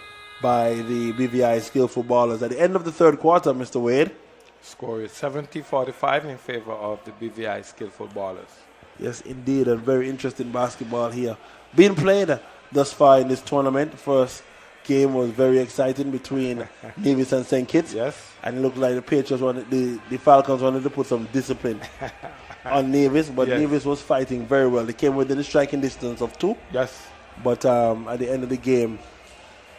by the BVI skillful ballers. At the end of the third quarter, Mr. Wade. Score is 70-45 in favor of the BVI skillful ballers. Yes, indeed. A very interesting basketball here being played thus far in this tournament. First game was very exciting between Nevis and St. Kitts. Yes. And it looked like the Patriots wanted, the Falcons wanted to put some discipline on Nevis, but yes. Nevis was fighting very well. They came within the striking distance of 2. Yes. But at the end of the game,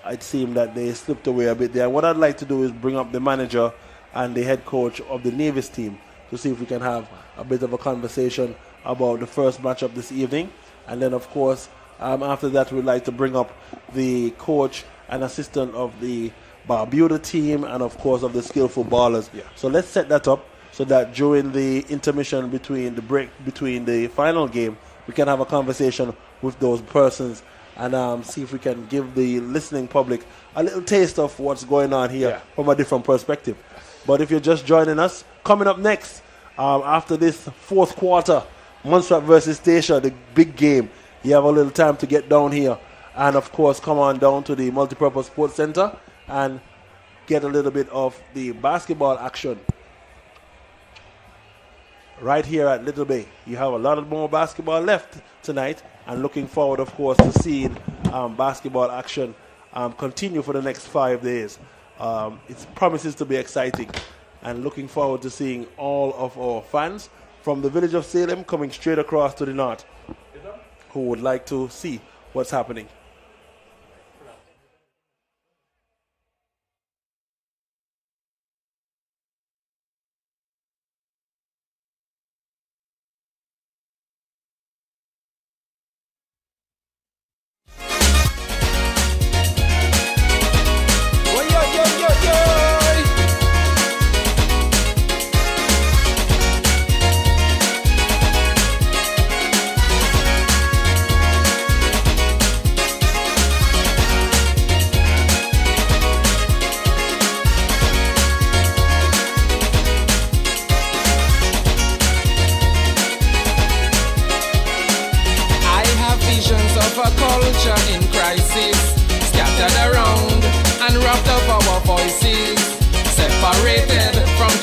it seemed that they slipped away a bit there. What I'd like to do is bring up the manager and the head coach of the Nevis team to see if we can have a bit of a conversation about the first matchup this evening. And then, of course, after that, we'd like to bring up the coach and assistant of the Barbuda team and, of course, of the skillful ballers. Yeah. So let's set that up so that during the intermission between the break, between the final game, we can have a conversation with those persons and see if we can give the listening public a little taste of what's going on here from a different perspective. But if you're just joining us, coming up next, after this fourth quarter, Montserrat versus Statia, the big game, you have a little time to get down here and, of course, come on down to the Multipurpose Sports Center and get a little bit of the basketball action right here at Little Bay. You have a lot of more basketball left tonight, and looking forward, of course, to seeing basketball action continue for the next 5 days. It promises to be exciting, and looking forward to seeing all of our fans from the village of Salem coming straight across to the north who would like to see what's happening.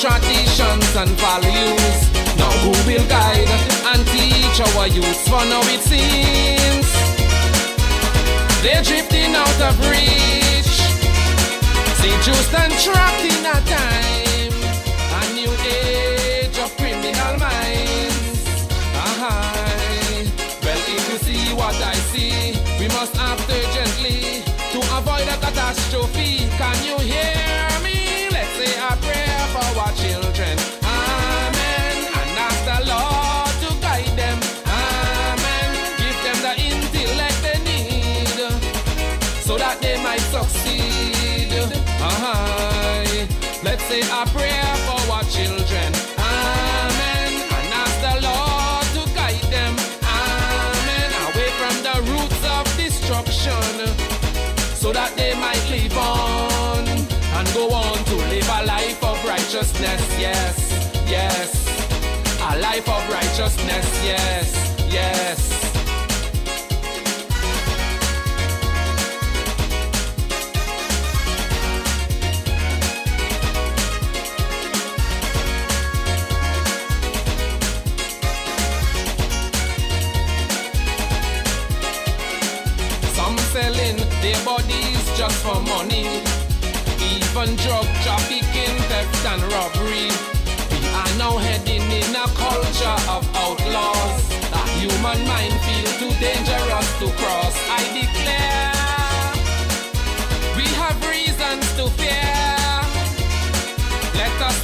Traditions and values. Now who will guide and teach our youth? For now it seems they're drifting out of reach. Seduced and trapped in a time, a new age of criminal minds. Well, if you see what I see, we must act urgently to avoid a catastrophe. Can you hear me? Let's say a prayer for our children. Amen. And ask the Lord to guide them. Amen. Give them the intellect they need so that they might succeed. Let's say a prayer for our children. Amen. And ask the Lord to guide them. Amen. Away from the roots of destruction so that they might live on and go on to live a life of righteousness, yes, yes. A life of righteousness, yes, yes. Some selling their bodies just for money. Even drug trafficking, theft and robbery. We are now heading in a culture of outlaws. The human mind feels too dangerous to cross. I declare, we have reasons to fear. Let us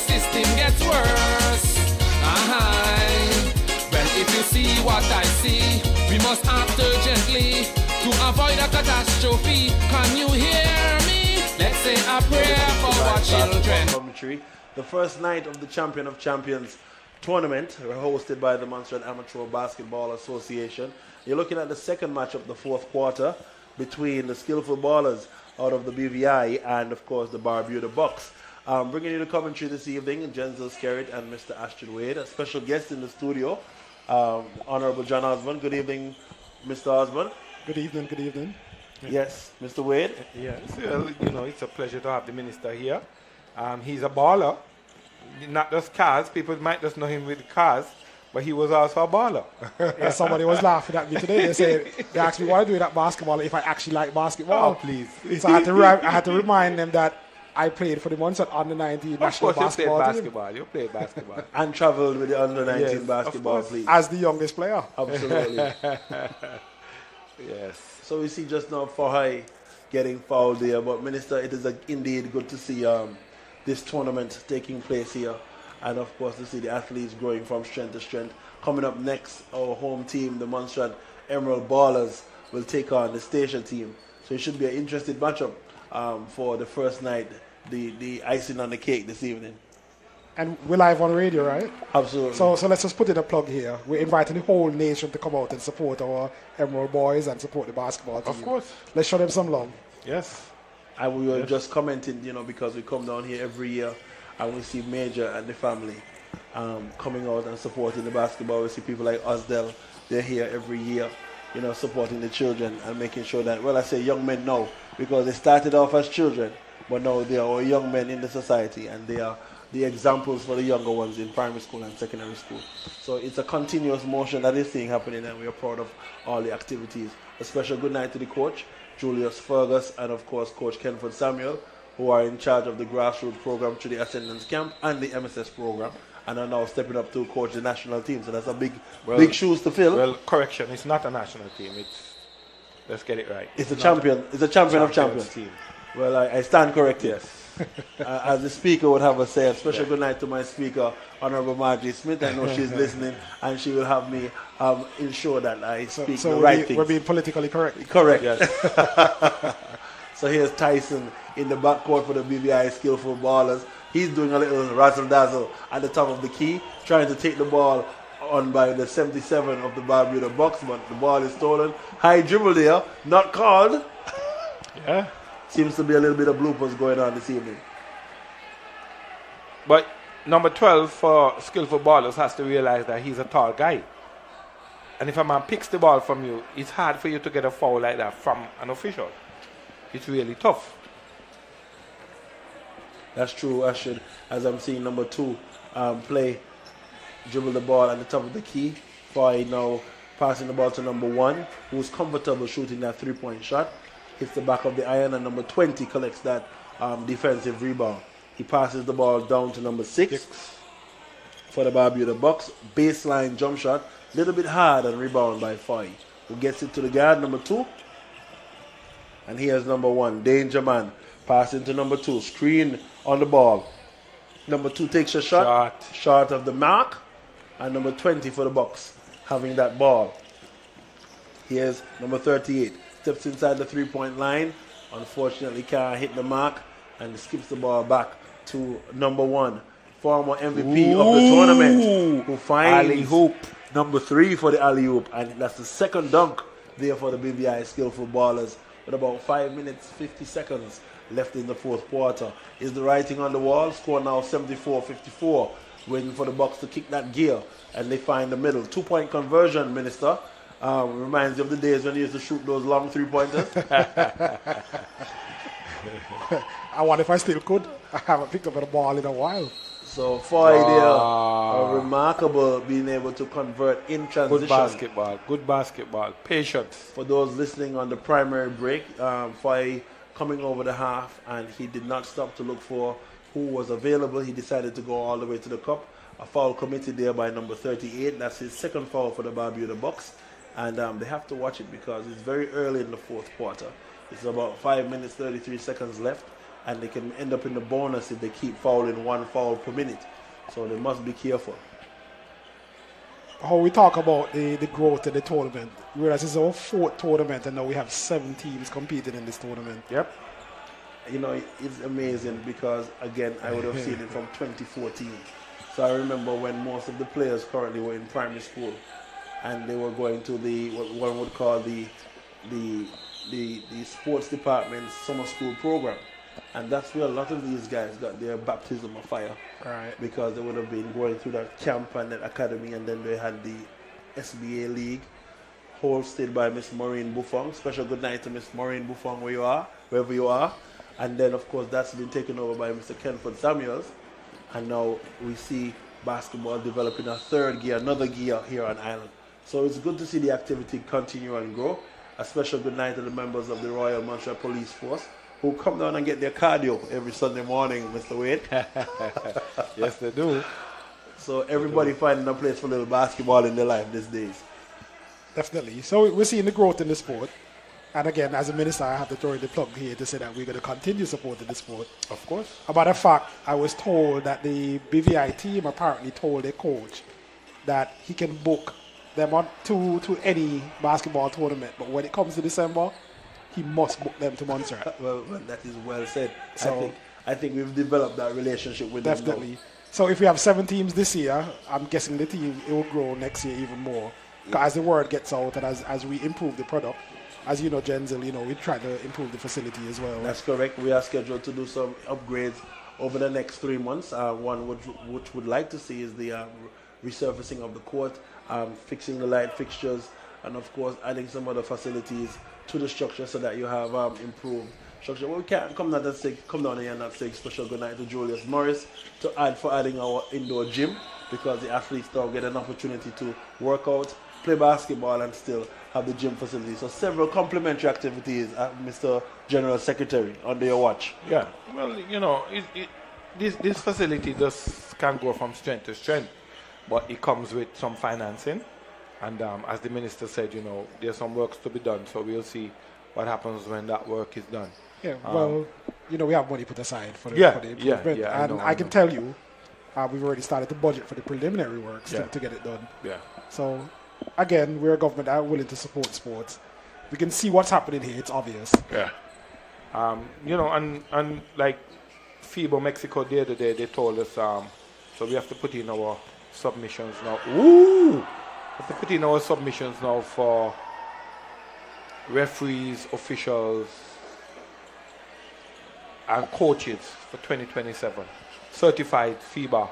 system gets worse. Well, if you see what I see, we must act urgently to avoid a catastrophe. Can you hear me? Let's say a prayer for our children. Commentary. The first night of the Champion of Champions tournament, hosted by the Montserrat Amateur Basketball Association. You're looking at the second match of the fourth quarter between the skillful ballers out of the BVI and, of course, the Barbuda Bucks. Bringing you the commentary this evening, Jenzel Skerritt and Mr. Ashton Wade. A special guest in the studio, Honorable John Osborne. Good evening, Mr. Osborne. Good evening, good evening. Yes, Mr. Wade. Yes, well, it's a pleasure to have the minister here. He's a baller, not just cars. People might just know him with cars, but he was also a baller. Yeah, somebody was laughing at me today. They asked me what I do with that basketball if I actually like basketball. Oh, please. So I had to remind them that I played for the Montserrat under-19 national basketball team. You played basketball. And traveled with the under-19 Yes, basketball of course. league. As the youngest player. Absolutely. Yes. So we see just now Fahai getting fouled there, but Minister, it is indeed good to see this tournament taking place here, and of course to see the athletes growing from strength to strength. Coming up next, our home team, the Montserrat Emerald Ballers, will take on the station team. So it should be an interesting matchup for the first night, the icing on the cake this evening. And we're live on radio, right? Absolutely. So let's just put in a plug here. We're inviting the whole nation to come out and support our Emerald boys and support the basketball team. Of course. Let's show them some love. Yes. And we were just commenting, because we come down here every year and we see Major and the family coming out and supporting the basketball. We see people like Osdell, they're here every year, supporting the children and making sure that, well, I say young men now, because they started off as children, but now they are young men in the society, and they are the examples for the younger ones in primary school and secondary school. So it's a continuous motion that is seeing happening, and we are proud of all the activities. A special good night to the coach, Julius Fergus, and of course Coach Kenford Samuel, who are in charge of the grassroots program through the Ascendance Camp and the MSS program, and are now stepping up to coach the national team. So that's a big shoes to fill. Well, correction, it's not a national team. Let's get it right. It's a champion. It's a champion of champions. Team. Well, I stand corrected. Yes. As the speaker would have us say, a special good night to my speaker, Honorable Margie Smith. I know she's listening, and she will have me ensure that I speak the right things. We're being politically correct. Correct. Yes. So here's Tyson in the backcourt for the BVI skillful ballers. He's doing a little razzle dazzle at the top of the key, trying to take the ball on by the 77 of the Barbuda Bucks, but the ball is stolen. High dribble there, not called. Yeah. Seems to be a little bit of bloopers going on this evening. But number 12 for skillful ballers has to realize that he's a tall guy. And if a man picks the ball from you, it's hard for you to get a foul like that from an official. It's really tough. That's true, Ashton. As I'm seeing number 2 dribble the ball at the top of the key. Foy now passing the ball to number 1, who's comfortable shooting that 3-point shot. Hits the back of the iron, and number 20 collects that defensive rebound. He passes the ball down to number 6 for the Barbuda Bucks. Baseline jump shot, little bit hard and rebound by Foy, who gets it to the guard, number 2. And here's number 1, Danger Man, passing to number 2, screen on the ball. Number 2 takes a shot, short of the mark, and number 20 for the Bucks having that ball. Here's number 38. Steps inside the 3-point line, unfortunately can't hit the mark, and skips the ball back to number 1, former MVP of the tournament, who finds alley-oop. number 3 for the alley-oop, and that's the second dunk there for the BVI skillful ballers with about 5 minutes 50 seconds left in the fourth quarter. Is the writing on the wall? Score now 74-54, waiting for the Bucks to kick that gear, and they find the middle. 2-point conversion, Minister. Reminds you of the days when you used to shoot those long 3-pointers. I wonder if I still could. I haven't picked up a ball in a while. So Foy there, remarkable being able to convert in transition. Good basketball, patience. For those listening on the primary break, Foy coming over the half, and he did not stop to look for who was available. He decided to go all the way to the cup. A foul committed there by number 38. That's his second foul for the Barbuda Bucks. And they have to watch it because it's very early in the fourth quarter. It's about 5 minutes, 33 seconds left. and they can end up in the bonus if they keep fouling 1 foul per minute. So they must be careful. How we talk about the growth of the tournament, you realize it's our 4th tournament and now we have 7 teams competing in this tournament. Yep. You know, it's amazing because, again, I would have seen it from 2014. So I remember when most of the players currently were in primary school and they were going to what one would call the sports department's summer school program. And that's where a lot of these guys got their baptism of fire. Right. Because they would have been going through that camp and that academy, and then they had the SBA League, hosted by Miss Maureen Buffon. Special good night to Miss Maureen Buffon wherever you are. And then, of course, that's been taken over by Mr. Kenford Samuels. And now we see basketball developing a 3rd gear, another gear here on Island. So it's good to see the activity continue and grow. A special good night to the members of the Royal Montserrat Police Force who come down and get their cardio every Sunday morning, Mr. Wade. Yes, they do. So everybody finding a place for little basketball in their life these days. Definitely. So we're seeing the growth in the sport. And again, as a minister, I have to throw in the plug here to say that we're going to continue supporting the sport. Of course. About a fact, I was told that the BVI team apparently told their coach that he can book them on to any basketball tournament. But when it comes to December, he must book them to Montserrat. Well, that is well said. So, I think we've developed that relationship with them now. definitely. So if we have 7 teams this year, I'm guessing the team, it will grow next year even more. 'Cause as the word gets out and as we improve the product, as you know, Genzel, we try to improve the facility as well. That's correct. We are scheduled to do some upgrades over the next 3 months. One which would like to see is the resurfacing of the court, fixing the light fixtures, and of course adding some other facilities to the structure so that you have improved structure. Well, we can't come down here and not say special good night to Julius Morris for adding our indoor gym, because the athletes now get an opportunity to work out, play basketball, and still have the gym facility. So several complementary activities, Mr. General Secretary, under your watch. Yeah. Well, this facility just can go from strength to strength, but it comes with some financing. And as the minister said, there's some works to be done. So we'll see what happens when that work is done. Yeah, well, we have money put aside for the improvement. Yeah, I can tell you, we've already started to budget for the preliminary works to get it done. Yeah. So, again, we're a government that are willing to support sports. We can see what's happening here. It's obvious. Yeah. And like FIBA Mexico the other day, they told us, so we have to put in our submissions now. Ooh! We have to put in our submissions now for referees, officials, and coaches for 2027. Certified FIBA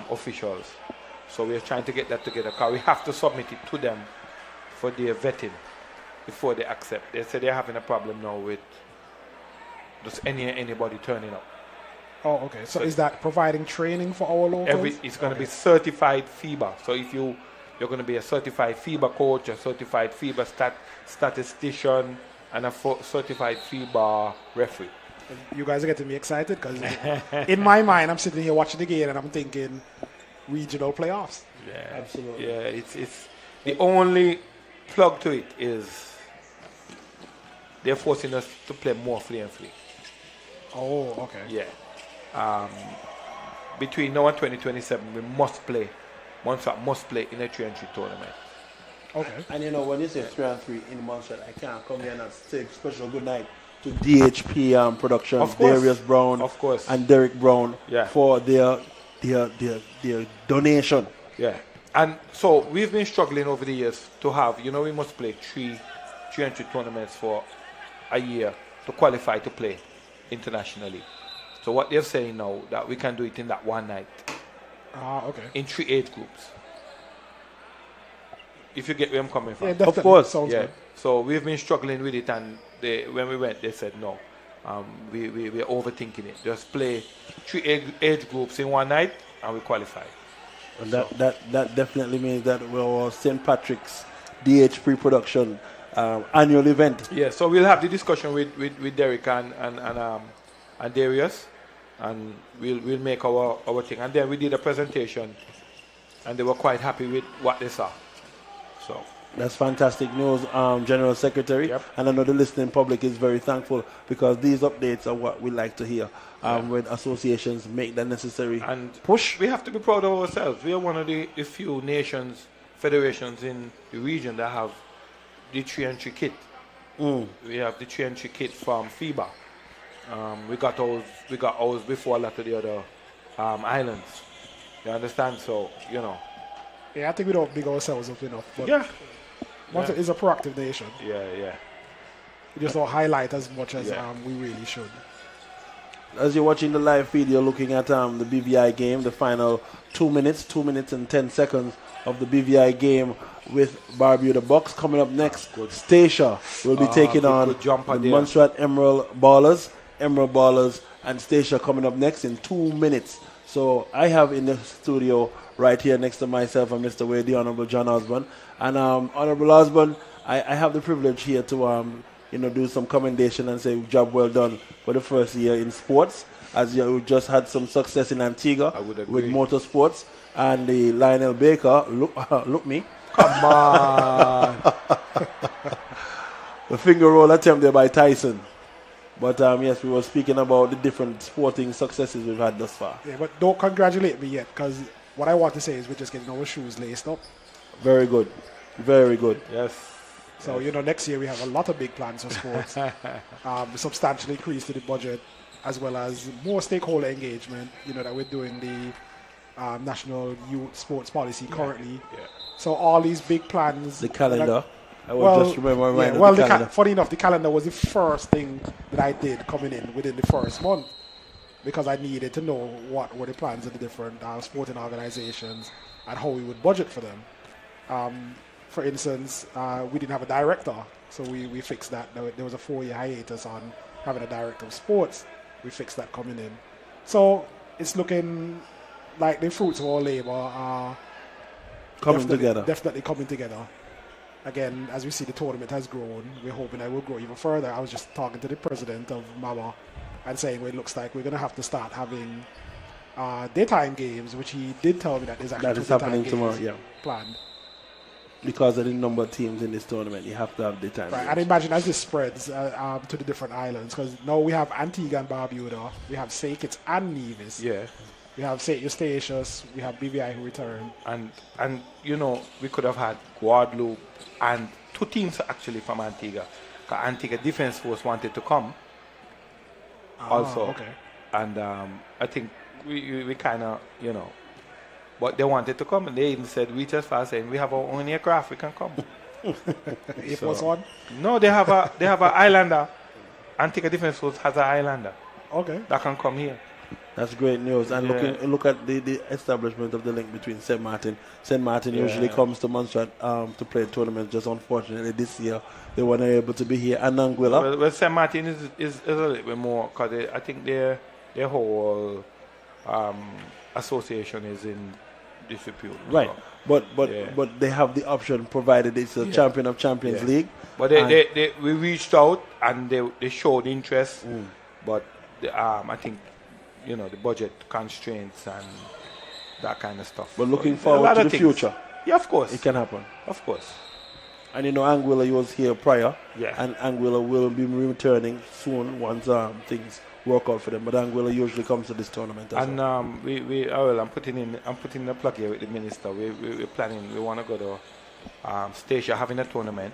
officials. So we're trying to get that together because we have to submit it to them for their vetting before they accept. They say they're having a problem now with just anybody turning up. Oh, okay. So is that providing training for our locals? It's going to be certified FIBA. So if you're going to be a certified FIBA coach, a certified FIBA statistician, and a certified FIBA referee. You guys are getting me excited because in my mind, I'm sitting here watching the game and I'm thinking regional playoffs. Yeah, absolutely. Yeah, it's the only plug to it is they're forcing us to play more free and free. Oh, okay. Yeah. Between now and 2027, we must play. Montserrat must play in a 3-3 tournament. Okay. And when you say 3-3 in Montserrat, I can't come here and say special good night to DHP Productions, Darius Brown, of course, and Derek Brown for their donation. Yeah. And so we've been struggling over the years to have, we must play 3-3 tournaments for a year to qualify to play internationally. So what they're saying now, that we can do it in that one night. Okay. In 3 age groups. If you get where I'm coming from. Yeah, of course. Sounds good. So we've been struggling with it, and when we went, they said no. We're overthinking it. Just play 3 age groups in one night, and we qualify. And that definitely means that we're St. Patrick's DH pre-production annual event. Yeah, so we'll have the discussion with Derek and Darius, and we'll make our thing. And then we did a presentation, and they were quite happy with what they saw. So That's fantastic news, General Secretary. Yep. And I know the listening public is very thankful because these updates are what we like to hear when associations make the necessary And push. we have to be proud of ourselves. We are one of the few nations, federations in the region that have the 3-and-3 kit. We have the 3-and-3 kit from FIBA. We got ours before a lot of the other islands. You understand? So, you know. Yeah, I think we don't big ourselves up enough. But Yeah. Montserrat is a proactive nation. Yeah. We just don't highlight as much as Yeah. we really should. As you're watching the live feed, you're looking at the BVI game, the final 2 minutes and 10 seconds of the BVI game with Barbuda Bucks. Coming up next, Stacia will be taking on good jumper the there. Montserrat Emerald Ballers, and Stacia coming up next in 2 minutes. So I have in the studio right here next to myself and Mr. Wade, the Honorable John Osborne. And Honorable Osborne, I have the privilege here to do some commendation and say job well done for the first year in sports, as you just had some success in Antigua with motorsports, and the Lionel Baker, look me. Come on. The finger roll attempt there by Tyson. But yes, we were speaking about the different sporting successes we've had thus far. Yeah, but don't congratulate me yet, because what I want to say is we're just getting our shoes laced up. Very good. Very good. Yes. So, next year we have a lot of big plans for sports. Substantial increase to the budget, as well as more stakeholder engagement, that we're doing the National Youth Sports Policy currently. Yeah. So all these big plans. The calendar. I will just remember the calendar. Funny enough, the calendar was the first thing that I did coming in within the first month, because I needed to know what were the plans of the different sporting organizations and how we would budget for them. For instance, we didn't have a director, so we fixed that. There was a 4-year hiatus on having a director of sports. We fixed that coming in. So it's looking like the fruits of our labor are definitely coming together. Again, as we see the tournament has grown, we're hoping it will grow even further. I was just talking to the president of MAMA and saying, well, it looks like we're going to have to start having daytime games, which he did tell me that there's actually that is happening tomorrow, planned. Because of the number of teams in this tournament, you have to have daytime games. And imagine as this spreads to the different islands, because now we have Antigua and Barbuda, we have St. Kitts and Nevis. Yeah. We have St. Eustatius, we have BVI who return. And we could have had Guadeloupe and 2 teams actually from Antigua. Because Antigua Defense Force wanted to come also. Okay. And I think we kind of, but they wanted to come, and they even said, reach as far saying, we have our own aircraft, we can come. If was on? No, they have a Islander. Antigua Defense Force has an Islander. Okay. That can come here. That's great news. And look at the establishment of the link between St. Martin. St. Martin usually comes to Montserrat to play tournaments. Just unfortunately this year they weren't able to be here. And Anguilla. Well, St. Martin is a little bit more, because I think their whole association is in dispute. Right. But they have the option, provided it's a champion of Champions League. But we reached out and they showed interest. But I think the budget constraints and that kind of stuff. But looking forward to the future. Yeah, of course. It can happen. Of course. And Anguilla was here prior. Yeah. And Anguilla will be returning soon once things work out for them. But Anguilla usually comes to this tournament as well. I'm putting the plug here with the minister. We're planning. We want to go to Stacia having a tournament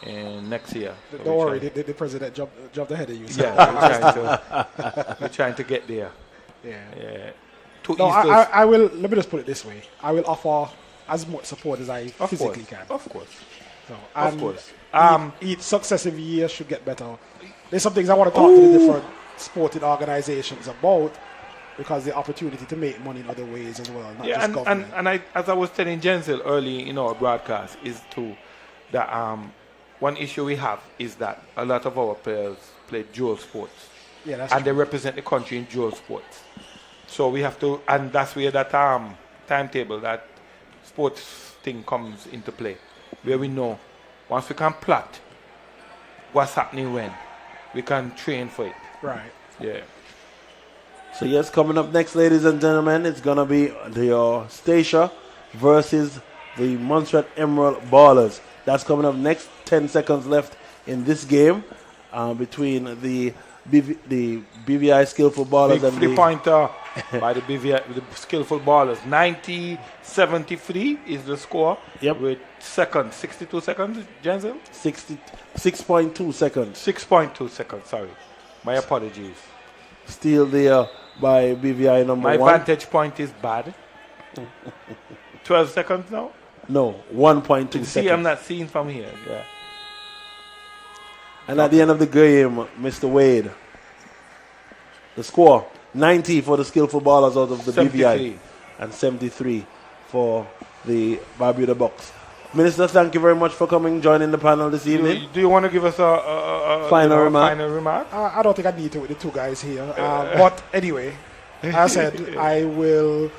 in next year. Don't worry, the president jumped ahead of you. So. Yeah, we're trying to get there. Yeah. No, I will. Let me just put it this way: I will offer as much support as I physically can. Of course. So, of course. Each successive year should get better. There's some things I want to talk to the different sporting organizations about, because the opportunity to make money in other ways as well, not just government. And I, as I was telling Jensel early in our broadcast, is that one issue we have is that a lot of our players play dual sports. Yeah, that's and true. they represent the country in dual sports. So we have to, and that's where that timetable, that sports thing comes into play, where we know once we can plot what's happening when, we can train for it. Right. Yeah. So yes, coming up next, ladies and gentlemen, it's gonna be the Stacia versus the Montserrat Emerald Ballers. That's coming up next. 10 seconds left in this game between the BVI skillful ballers Big and the three-pointer by the BVI, the skillful ballers. 90-73 is the score. Yep. With 62 seconds, Jensen? 6.2 seconds. 6.2 seconds, sorry. My apologies. Still there by BVI number My 1. vantage point is bad. 12 seconds now? No, 1.2 See, seconds. I'm not seeing from here. Yeah. And at the end of the game, Mr. Wade, the score, 90 for the skillful ballers out of the 73. BVI and 73 for the Barbuda Bucks. Minister, thank you very much for coming, joining the panel this evening. Do you want to give us a Final remark? Final remark? I don't think I need to with the two guys here. But anyway, as I said, I will